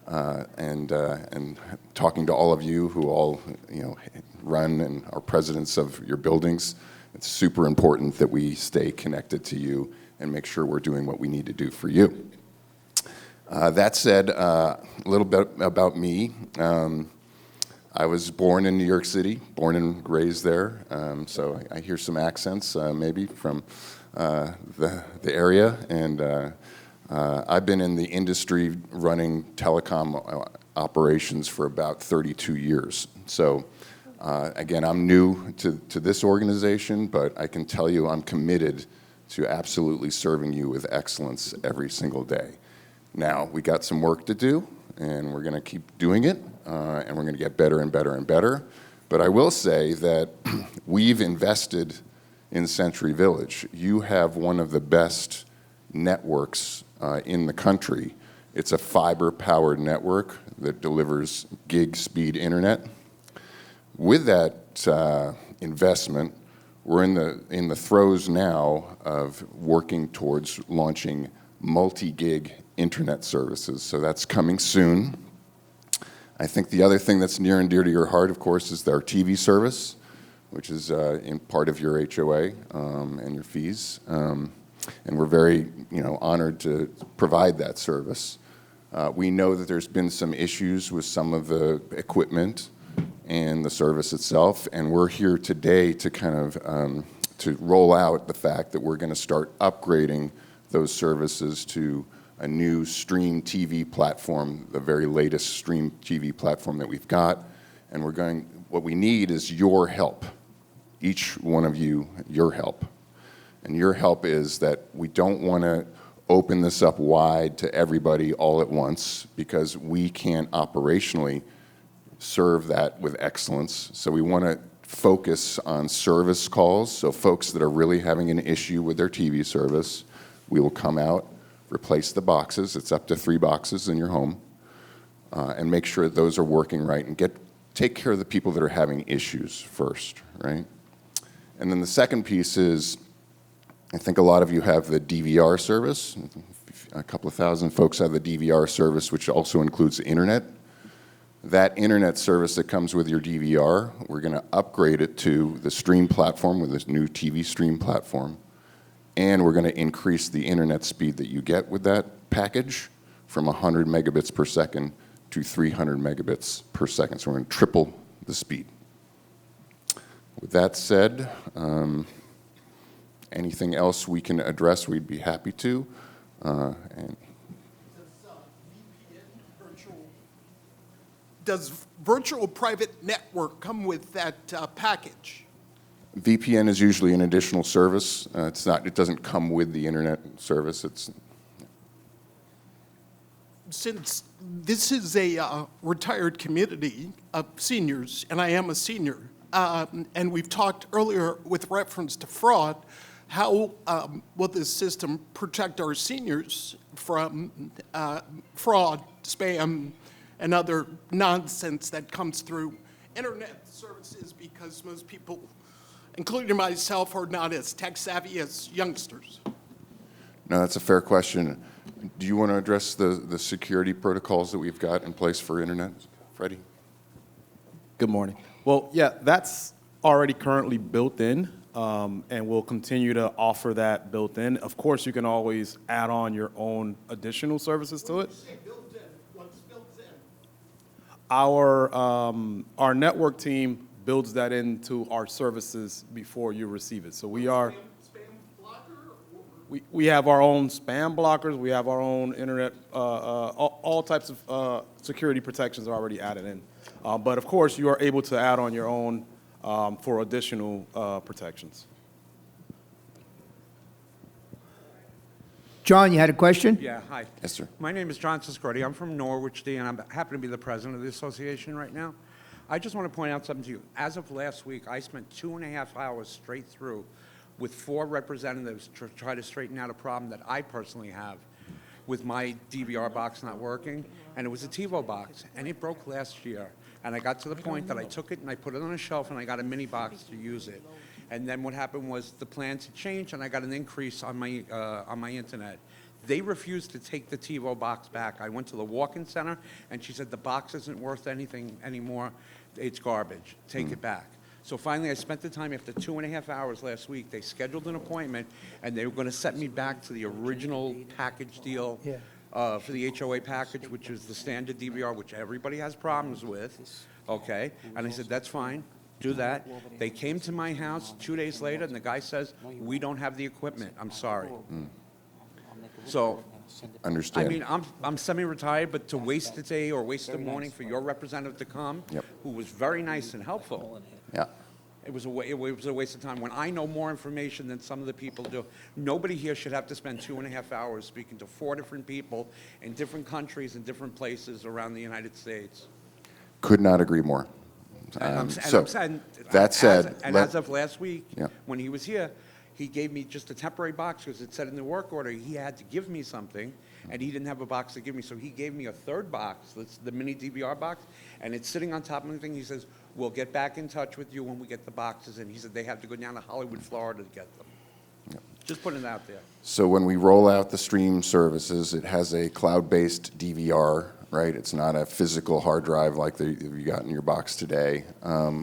and talking to all of you who all run and are presidents of your buildings. It's super important that we stay connected to you and make sure we're doing what we need to do for you. That said, a little bit about me. I was born in New York City, born and raised there, so I hear some accents maybe from the area, and I've been in the industry running telecom operations for about 32 years. So again, I'm new to this organization, but I can tell you I'm committed to absolutely serving you with excellence every single day. Now, we got some work to do, and we're going to keep doing it, and we're going to get better and better and better. But I will say that we've invested in Century Village. You have one of the best networks in the country. It's a fiber-powered network that delivers gig-speed internet. With that investment, we're in the throes now of working towards launching multi-gig internet services, so that's coming soon. I think the other thing that's near and dear to your heart, of course, is our TV service, which is in part of your HOA and your fees, and we're very honored to provide that service. We know that there's been some issues with some of the equipment and the service itself, and we're here today to kind of to roll out the fact that we're going to start upgrading those services to a new stream TV platform, the very latest stream TV platform that we've got, and what we need is your help, each one of you, your help. And your help is that we don't want to open this up wide to everybody all at once because we can't operationally serve that with excellence. So we want to focus on service calls, so folks that are really having an issue with their TV service, we will come out, replace the boxes, it's up to 3 boxes in your home, and make sure that those are working right and take care of the people that are having issues first, right? And then the second piece is, I think a lot of you have the DVR service. A couple of thousand folks have the DVR service, which also includes the internet. That internet service that comes with your DVR, we're going to upgrade it to the stream platform with this new TV stream platform. And we're going to increase the internet speed that you get with that package from 100 megabits per second to 300 megabits per second. So we're going to triple the speed. With that said, anything else we can address, we'd be happy to. Does virtual private network come with that package? VPN is usually an additional service. It doesn't come with the internet service. Since this is a retired community of seniors, and I am a senior, and we've talked earlier with reference to fraud, how will this system protect our seniors from fraud, spam, and other nonsense that comes through internet services because most people, including myself, are not as tech savvy as youngsters. No, that's a fair question. Do you want to address the security protocols that we've got in place for internet, Freddie? Good morning. Well, yeah, that's already currently built in, and we'll continue to offer that built in. Of course, you can always add on your own additional services to it. What's built in? Our network team builds that into our services before you receive it. So we are. We have our own spam blockers. We have our own internet, all types of security protections are already added in. But of course, you are able to add on your own for additional protections. John, you had a question? Yeah, hi. Yes, sir. My name is John Siscardi. I'm from Norwich, D, and I happen to be the president of the association right now. I just want to point out something to you. As of last week, I spent 2.5 hours straight through with 4 representatives to try to straighten out a problem that I personally have with my DVR box not working, and it was a TiVo box, and it broke last year. And I got to the point that I took it and I put it on a shelf and I got a mini box to use it. And then what happened was the plans had changed and I got an increase on my internet. They refused to take the TiVo box back. I went to the walk-in center and she said the box isn't worth anything anymore. It's garbage. Take it back. So finally, I spent the time after 2.5 hours last week. They scheduled an appointment, and they were going to set me back to the original package deal for the HOA package, which is the standard DVR, which everybody has problems with, okay? And I said, that's fine, do that. They came to my house 2 days later, and the guy says, we don't have the equipment, I'm sorry. So, Understand. I mean, I'm semi-retired, but to waste a day or waste a morning for your representative to come, who was very nice and helpful, Yeah. it was a waste of time. When I know more information than some of the people do, nobody here should have to spend 2.5 hours speaking to 4 different people in different countries and different places around the United States. Could not agree more. That said, as of last week, Yeah. when he was here, he gave me just a temporary box because it said in the work order he had to give me something, and he didn't have a box to give me, so he gave me a third box, that's the mini DVR box, and it's sitting on top of the thing. He says, we'll get back in touch with you when we get the boxes in. He said they have to go down to Hollywood, Florida to get them. Just putting it out there. So when we roll out the stream services, it has a cloud-based DVR, right? It's not a physical hard drive like you got in your box today.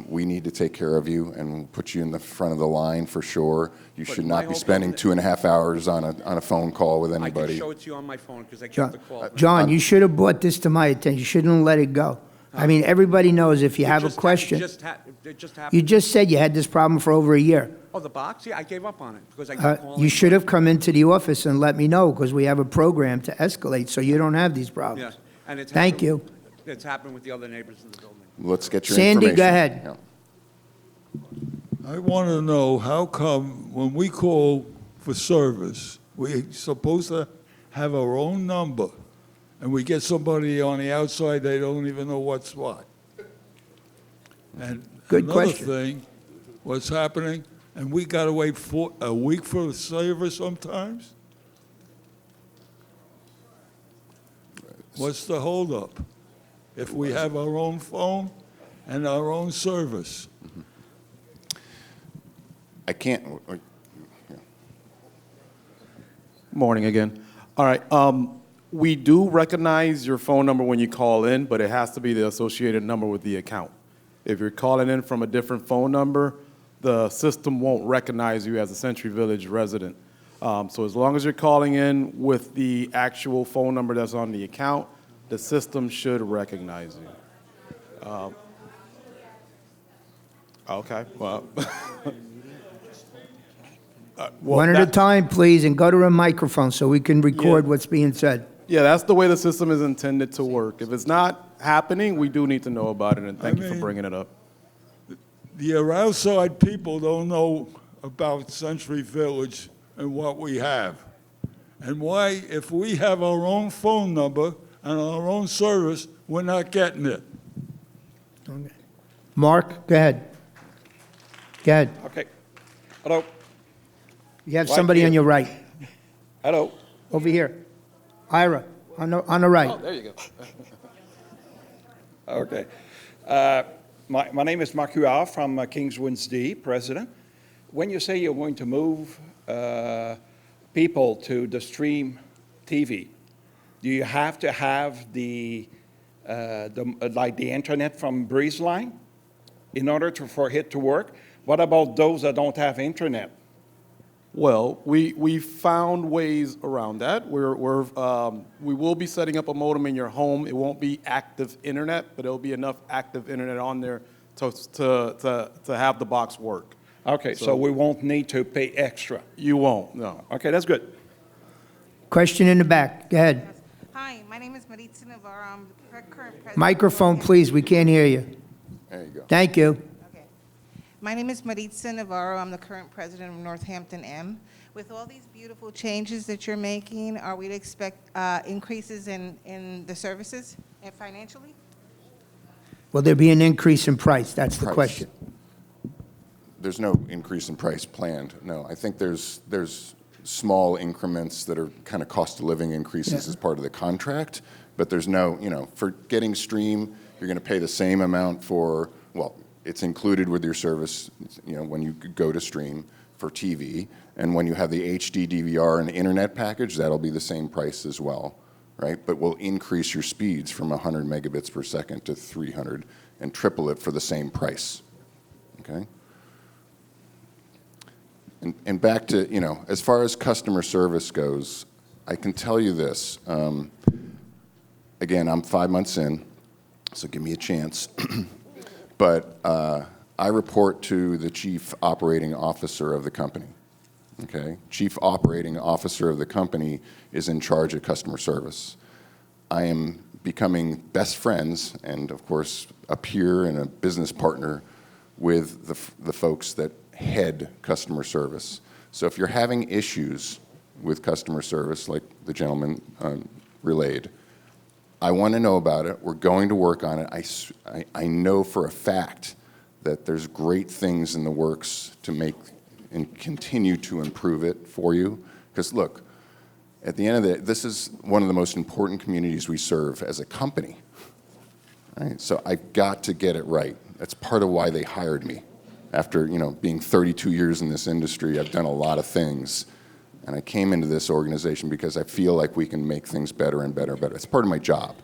We need to take care of you and put you in the front of the line for sure. You should not be spending 2.5 hours on a phone call with I can anybody. show it to you on my phone because I kept the call. John, you should have brought this to my attention. You shouldn't have let it go. I mean, everybody knows if you have a question. It just happened. You just said you had this problem for over a year. Oh, the box? Yeah, I gave up on it because I kept calling. You should have come into the office and let me know, because we have a program to escalate, so you don't have these Yeah, problems. and it's Thank happened- you. It's happened with the other neighbors in the building. Let's get your Sandy, information. go ahead. Yeah. I want to know, how come when we call for service, we're supposed to have our own number, and we get somebody on the outside, they don't even know what's what? And Good another question. thing, what's happening, and we got to wait for a week for the service sometimes? What's the holdup? If we have our own phone and our own service? I can't. Morning again. All right. We do recognize your phone number when you call in, but it has to be the associated number with the account. If you're calling in from a different phone number, the system won't recognize you as a Century Village resident. So as long as you're calling in with the actual phone number that's on the account, the system should recognize you. Okay, well. One at a time, please, and go to a microphone so we can record what's being said. Yeah, that's the way the system is intended to work. If it's not happening, we do need to know about it, and thank you for bringing it up. The outside people don't know about Century Village and what we have. And why, if we have our own phone number and our own service, we're not getting it. Okay. Mark, go ahead. Go ahead. Okay. Hello. You have Right somebody here. on your right. Hello. Over here. Ira, on the right. Oh, there you go. Okay. My name is Mark Huard from Kings Wednesday, President. When you say you're going to move people to the stream TV, do you have to have the internet from Breezeline in order for it to work? What about those that don't have internet? Well, we found ways around that. We will be setting up a modem in your home. It won't be active internet, but it'll be enough active internet on there to have the box work. Okay, so we won't need to pay extra. You won't, no. Okay, that's good. Question in the back. Go ahead. Hi, my name is Maritza Navarro. I'm the current president. Microphone, please. We can't hear you. There you go. Thank you. My name is Maritza Navarro. I'm the current president of Northampton M. With all these beautiful changes that you're making, are we to expect increases in the services and financially? Will there be an increase in price? That's the question. There's no increase in price planned, no. I think there's small increments that are kind of cost of living increases as part of the contract, but there's no, for getting Stream, you're going to pay the same amount for, well, it's included with your service, when you go to Stream for TV, and when you have the HD DVR and internet package, that'll be the same price as well, right? But we'll increase your speeds from 100 megabits per second to 300 and triple it for the same price, okay? And back to, as far as customer service goes, I can tell you this. Again, I'm 5 months in, so give me a chance. But I report to the Chief Operating Officer of the company, okay? Chief Operating Officer of the company is in charge of customer service. I am becoming best friends and, of course, a peer and a business partner with the folks that head customer service. So if you're having issues with customer service, like the gentleman relayed, I want to know about it. We're going to work on it. I know for a fact that there's great things in the works to make and continue to improve it for you. Because look, at the end of the day, this is one of the most important communities we serve as a company. Right? So I've got to get it right. That's part of why they hired me. After being 32 years in this industry, I've done a lot of things. And I came into this organization because I feel like we can make things better and better and better. It's part of my job.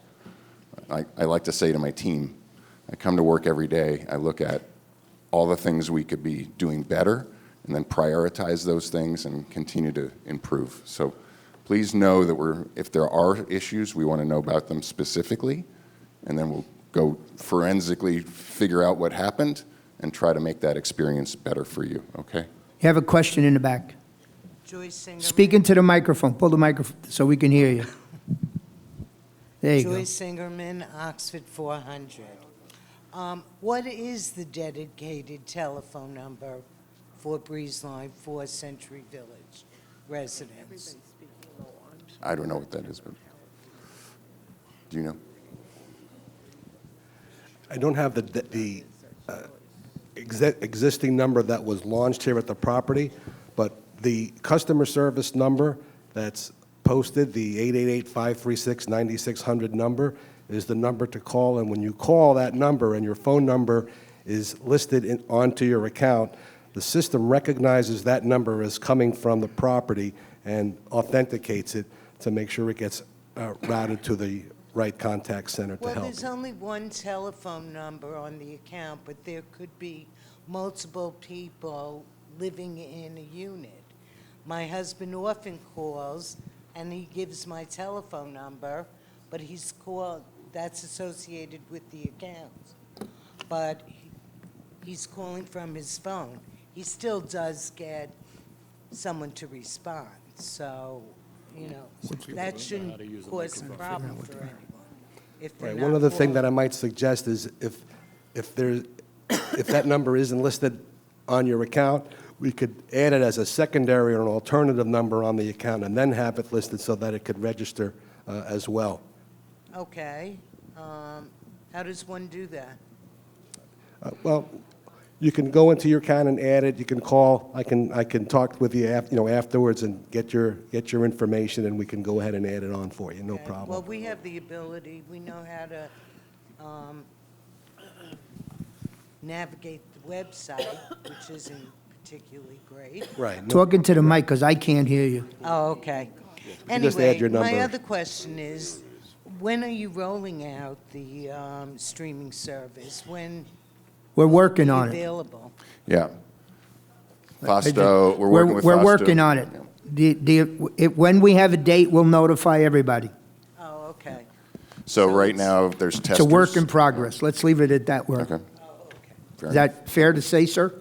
I like to say to my team, I come to work every day, I look at all the things we could be doing better, and then prioritize those things and continue to improve. So please know that if there are issues, we want to know about them specifically, and then we'll go forensically figure out what happened and try to make that experience better for you, okay? You have a question in the back. Joyce Singer. Speak into the microphone. Pull the microphone so we can hear you. There you Joyce Singerman, Oxford 400. What is the dedicated telephone number for Breezeline for Century Village residents? I don't know what that is, but do you know? I don't have the existing number that was launched here at the property, but the customer service number that's posted, the 888-536-9600 number, is the number to call. And when you call that number and your phone number is listed onto your account, the system recognizes that number as coming from the property and authenticates it to make sure it gets routed to the right contact center to Well, help. there's only one telephone number on the account, but there could be multiple people living in a unit. My husband often calls, and he gives my telephone number, but that's associated with the account. But he's calling from his phone. He still does get someone to respond, so, that shouldn't cause a problem for anyone. If they're Right. not One other thing calling. that I might suggest is if that number isn't listed on your account, we could add it as a secondary or an alternative number on the account and then have it listed so that it could register as well. Okay. How does one do that? Well, you can go into your account and add it. You can call. I can talk with you, afterwards and get your information, and we can go ahead and add it on for you. No problem. Well, we have the ability, we know how to navigate the website, which isn't particularly great. Right. Talking to the mic, because I can't hear you. Oh, okay. You just add Anyway, your my number. other question is, when are you rolling out the streaming service? When We're will it working be on it. available? Yeah. Fasto, we're working with Fasto. We're working on it. When we have a date, we'll notify everybody. Oh, okay. So right now, there's It's testers. a work in progress. Let's leave it at that word. Okay. Fair Is that fair to say, sir?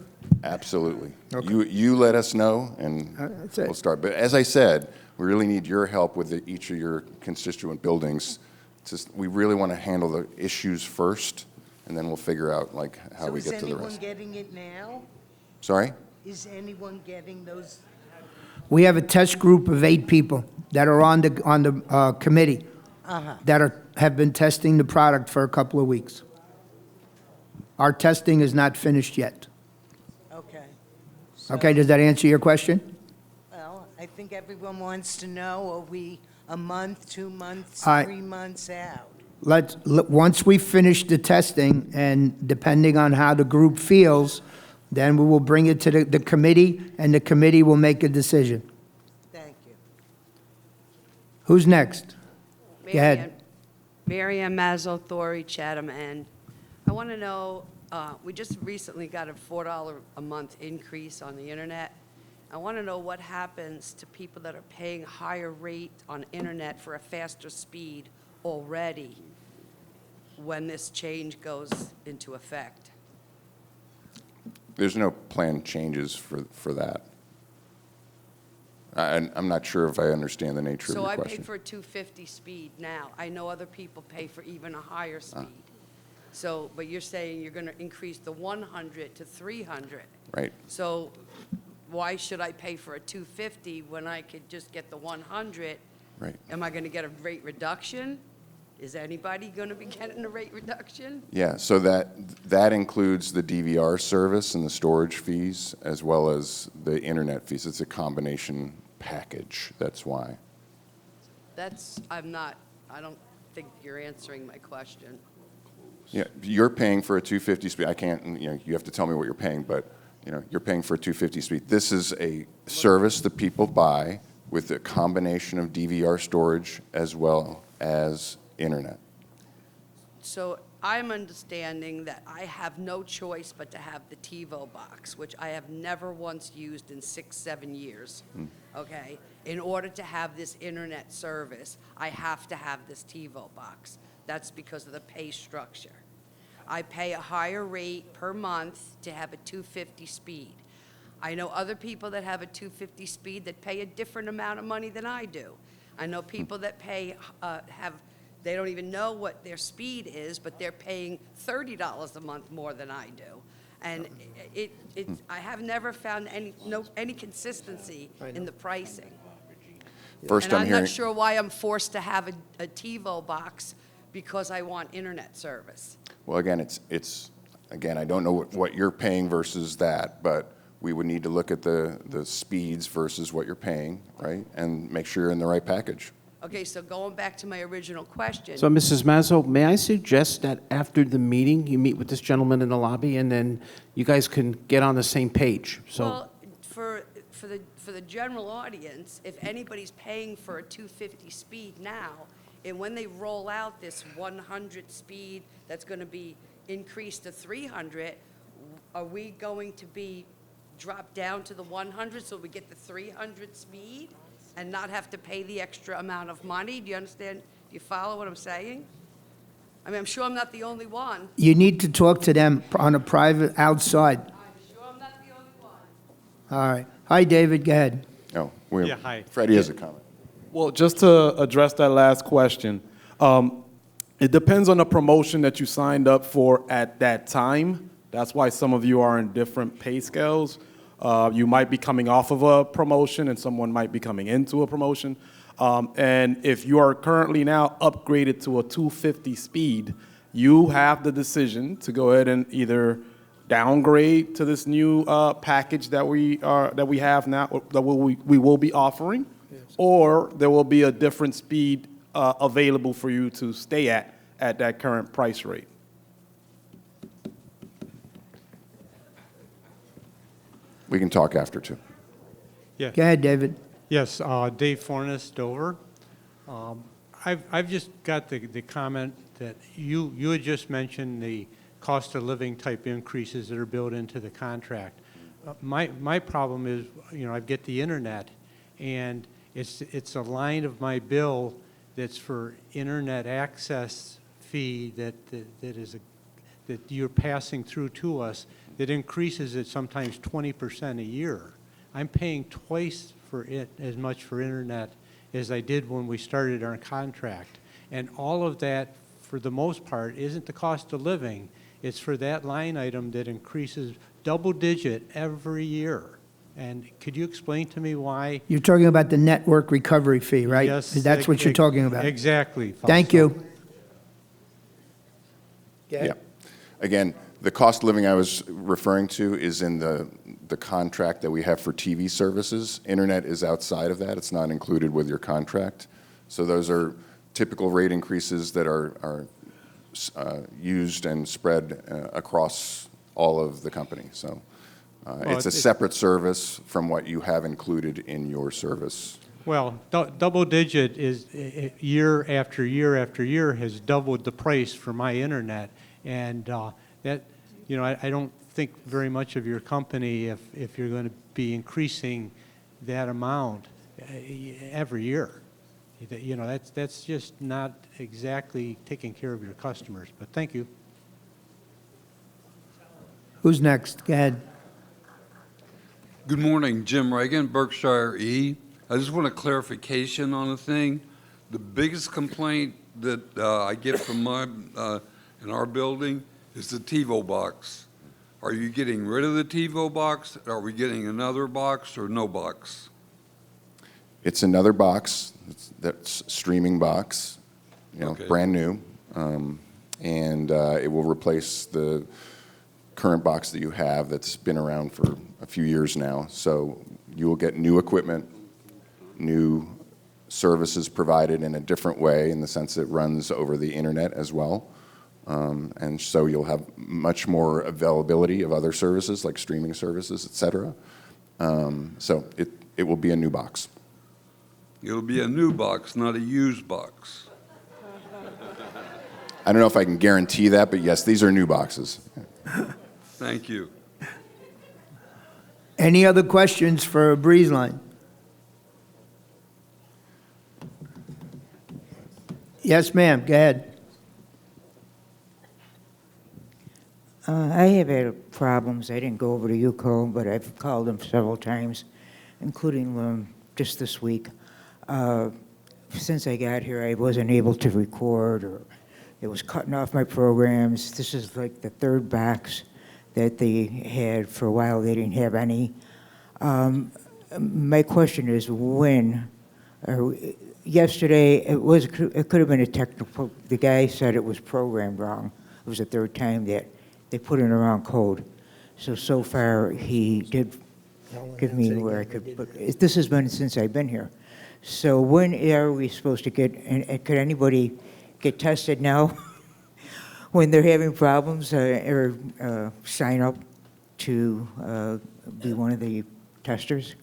Absolutely. Okay. You let us know, and That's it. we'll start. But as I said, we really need your help with each of your constituent buildings. We really want to handle the issues first, and then we'll figure out like how we get to the So is rest. anyone getting it now? Sorry? Is anyone getting those? We have a test group of 8 people that are on the committee that have been testing the product for a couple of weeks. Our testing is not finished yet. Okay. Okay, does that answer your question? Well, I think everyone wants to know, are we a month, 2 months, All right. 3 months out? Once we finish the testing, and depending on how the group feels, then we will bring it to the committee, and the committee will make a decision. Thank you. Who's next? Go ahead. Mary Ann Mazzo, Thorey, Chatham End. I want to know, we just recently got a $4 a month increase on the internet. I want to know what happens to people that are paying higher rate on internet for a faster speed already when this change goes into effect. There's no planned changes for that. I'm not sure if I understand the nature of So your I pay question. for a 250 speed now. I know other people pay for even a higher speed. So, but you're saying you're going to increase the 100 to 300. Right. So why should I pay for a 250 when I could just get the 100? Right. Am I going to get a rate reduction? Is anybody going to be getting a rate reduction? Yeah, so that includes the DVR service and the storage fees, as well as the internet fees. It's a combination package, that's why. I don't think you're answering my question. Yeah, you're paying for a 250 speed. I can't, you have to tell me what you're paying, but, you're paying for a 250 speed. This is a service that people buy with a combination of DVR storage as well as internet. So I'm understanding that I have no choice but to have the TiVo box, which I have never once used in 6-7 years, okay? In order to have this internet service, I have to have this TiVo box. That's because of the pay structure. I pay a higher rate per month to have a 250 speed. I know other people that have a 250 speed that pay a different amount of money than I do. I know people that pay, they don't even know what their speed is, but they're paying $30 a month more than I do. And I have never found any consistency in the pricing. First, And I'm I'm hearing. not sure why I'm forced to have a TiVo box because I want internet service. Well, again, I don't know what you're paying versus that, but we would need to look at the speeds versus what you're paying, right? And make sure you're in the right package. Okay, so going back to my original question. So, Mrs. Mazzo, may I suggest that after the meeting, you meet with this gentleman in the lobby, and then you guys can get on the same page? So, Well, for the general audience, if anybody's paying for a 250 speed now, and when they roll out this 100 speed that's going to be increased to 300, are we going to be dropped down to the 100 so we get the 300 speed and not have to pay the extra amount of money? Do you understand? Do you follow what I'm saying? I mean, I'm sure I'm not the only one. You need to talk to them on a private, outside. I'm sure I'm not the only one. All right. Hi, David, go ahead. Oh, hi. Freddie has a comment. Well, just to address that last question, it depends on the promotion that you signed up for at that time. That's why some of you are in different pay scales. You might be coming off of a promotion and someone might be coming into a promotion. And if you are currently now upgraded to a 250 speed, you have the decision to go ahead and either downgrade to this new package that we have now, that we will be offering, or there will be a different speed available for you to stay at that current price rate. We can talk after, too. Yeah. Go ahead, David. Yes, Dave Fornes, Dover. I've just got the comment that you had just mentioned the cost of living type increases that are built into the contract. My problem is, I get the internet, and it's a line of my bill that's for internet access fee that you're passing through to us that increases it sometimes 20% a year. I'm paying twice for it as much for internet as I did when we started our contract. And all of that, for the most part, isn't the cost of living. It's for that line item that increases double digit every year. And could you explain to me why? You're talking about the network recovery fee, right? Yes. That's what you're talking about. Exactly. Thank you. Yeah. Again, the cost of living I was referring to is in the contract that we have for TV services. Internet is outside of that. It's not included with your contract. So those are typical rate increases that are used and spread across all of the company. So it's a separate service from what you have included in your service. Well, double digit is year after year after year has doubled the price for my internet. And that, I don't think very much of your company if you're going to be increasing that amount every year. That's just not exactly taking care of your customers. But thank you. Who's next? Go ahead. Good morning, Jim Reagan, Berkshire E. I just want a clarification on a thing. The biggest complaint that I get from in our building is the TiVo box. Are you getting rid of the TiVo box? Are we getting another box or no box? It's another box. That's streaming box, Okay. brand new, and it will replace the current box that you have that's been around for a few years now. So you will get new equipment, new services provided in a different way in the sense it runs over the internet as well. And so you'll have much more availability of other services like streaming services, et cetera. So it will be a new box. It'll be a new box, not a used box. I don't know if I can guarantee that, but yes, these are new boxes. Thank you. Any other questions for BreezeLine? Yes, ma'am. Go ahead. I have had problems. I didn't go over to UCO, but I've called them several times, including just this week. Since I got here, I wasn't able to record, or it was cutting off my programs. This is like the third box that they had. For a while, they didn't have any. My question is, when? Yesterday, it could have been a technical. The guy said it was programmed wrong. It was the third time that they put in the wrong code. So far, he did give me where I could, but this has been since I've been here. So when are we supposed to get, and could anybody get tested now when they're having problems, or sign up to be one of the testers?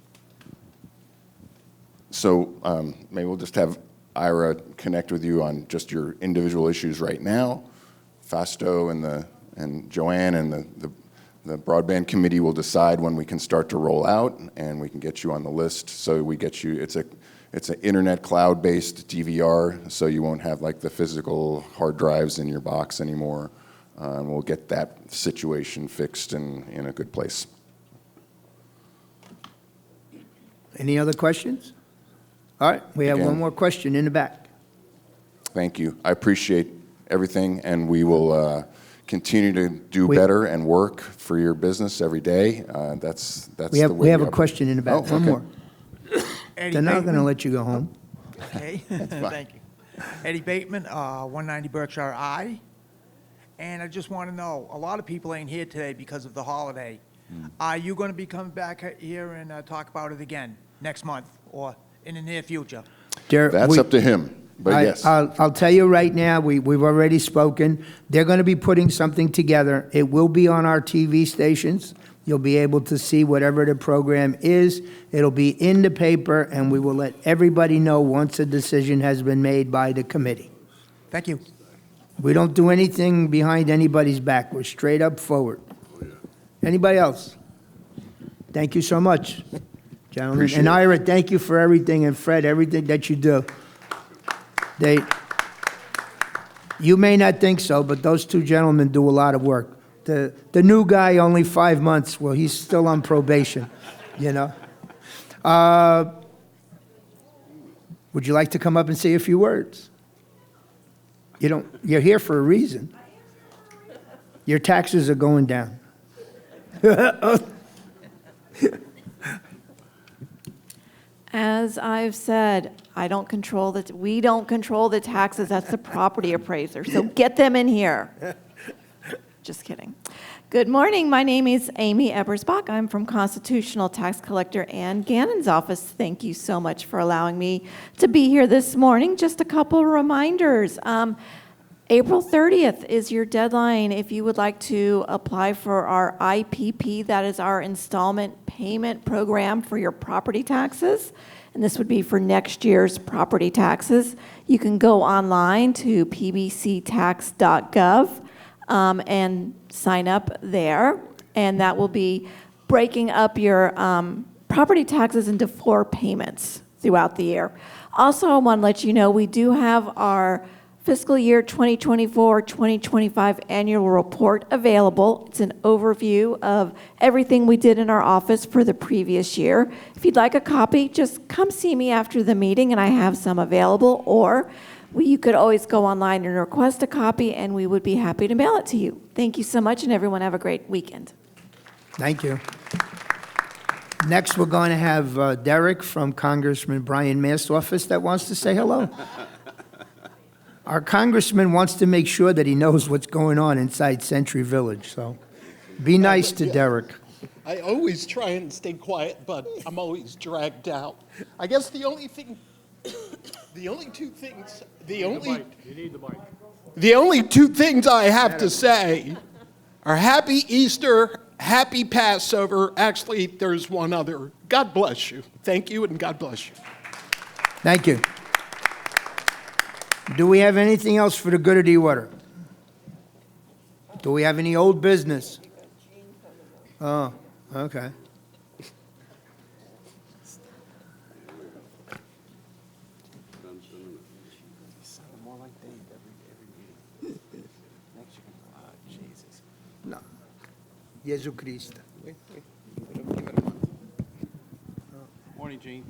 So maybe we'll just have Ira connect with you on just your individual issues right now. Fasto and Joanne and the broadband committee will decide when we can start to roll out, and we can get you on the list. So we get you. It's an internet cloud-based DVR, so you won't have like the physical hard drives in your box anymore. And we'll get that situation fixed and in a good place. Any other questions? All right, we have one more question in the back. Thank you. I appreciate everything, and we will continue to do better and work for your business every day. That's We have, the way a operate. question in the back. Oh, One okay. more. They're not going to let you go home. Okay, fine. thank you. Eddie Bateman, 190 Berkshire I. And I just want to know, a lot of people ain't here today because of the holiday. Are you going to be coming back here and talk about it again next month or in the near future? That's up to him, but yes. I'll tell you right now, we've already spoken. They're going to be putting something together. It will be on our TV stations. You'll be able to see whatever the program is. It'll be in the paper, and we will let everybody know once a decision has been made by the committee. Thank you. We don't do anything behind anybody's back. We're straight up forward. Anybody else? Thank you so much, gentlemen. Appreciate And it. Ira, thank you for everything, and Fred, everything that you do. You may not think so, but those two gentlemen do a lot of work. The new guy, only 5 months, well, he's still on probation, you know? Would you like to come up and say a few words? You're here for a reason. Your taxes are going down. As I've said, we don't control the taxes, that's the property appraiser, so get them in here. Just kidding. Good morning, my name is Amy Ebersbach. I'm from Constitutional Tax Collector Ann Gannon's office. Thank you so much for allowing me to be here this morning. Just a couple of reminders. April 30th is your deadline if you would like to apply for our IPP, that is our installment payment program for your property taxes. And this would be for next year's property taxes. You can go online to pbctax.gov and sign up there. And that will be breaking up your property taxes into 4 payments throughout the year. Also, I want to let you know we do have our fiscal year 2024-2025 annual report available. It's an overview of everything we did in our office for the previous year. If you'd like a copy, just come see me after the meeting and I have some available, or you could always go online and request a copy and we would be happy to mail it to you. Thank you so much and everyone have a great weekend. Thank you. Next, we're going to have Derek from Congressman Brian Mast's office that wants to say hello. Our congressman wants to make sure that he knows what's going on inside Century Village, so be nice to Derek. I always try and stay quiet, but I'm always dragged out. I guess the only two things I have to say are Happy Easter, Happy Passover. Actually, there's one other. God bless you. Thank you, and God bless you. Thank you. Do we have anything else for the good of the order? Do we have any old business? Oh, okay. No. Jesus Christ. Morning, Gene.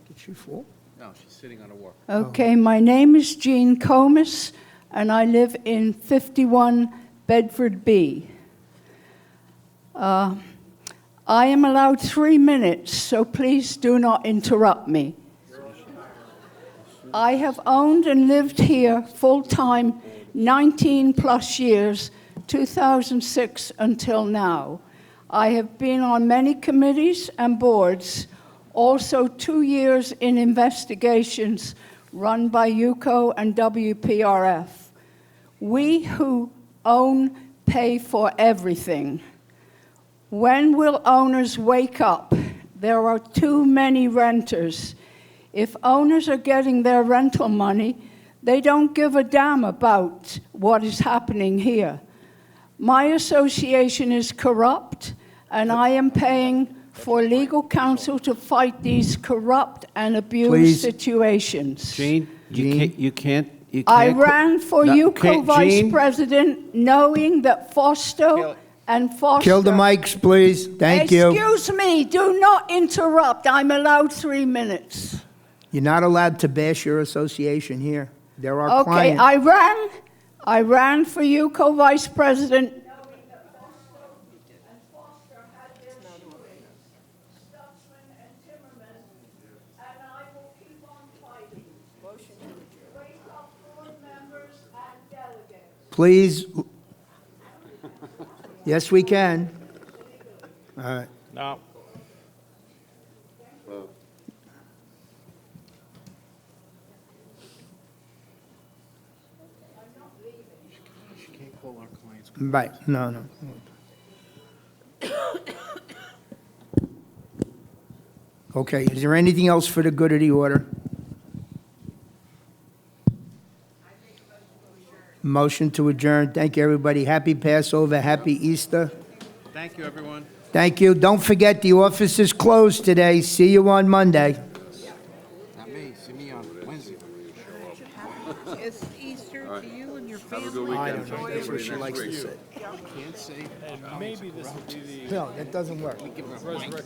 Did she fall? No, she's sitting on a walk. Okay, my name is Jean Comus, and I live in 51 Bedford B. I am allowed 3 minutes, so please do not interrupt me. I have owned and lived here full-time 19-plus years, 2006 until now. I have been on many committees and boards, also 2 years in investigations run by UCO and WPRF. We who own pay for everything. When will owners wake up? There are too many renters. If owners are getting their rental money, they don't give a damn about what is happening here. My association is corrupt, and I am paying for legal counsel to fight these corrupt and abused situations. Gene, you can't. I ran for No, UCO Vice Gene. President knowing that Foster and Foster... Kill the mics, please. Thank you. Excuse me, do not interrupt. I'm allowed 3 minutes. You're not allowed to bash your association here. There are Okay, clients. I ran for UCO Vice President. Please. Yes, we can. All right. No. Right, no. Okay, is there anything else for the good of the order? Motion to adjourn. Thank you, everybody. Happy Passover, happy Easter. Thank you, everyone. Thank you. Don't forget, the office is closed today. See you on Monday. Not me, see me on Wednesday. It's Easter to you and your Have a good weekend. That's what she likes to say. Can't say. And maybe this will be No, that doesn't work.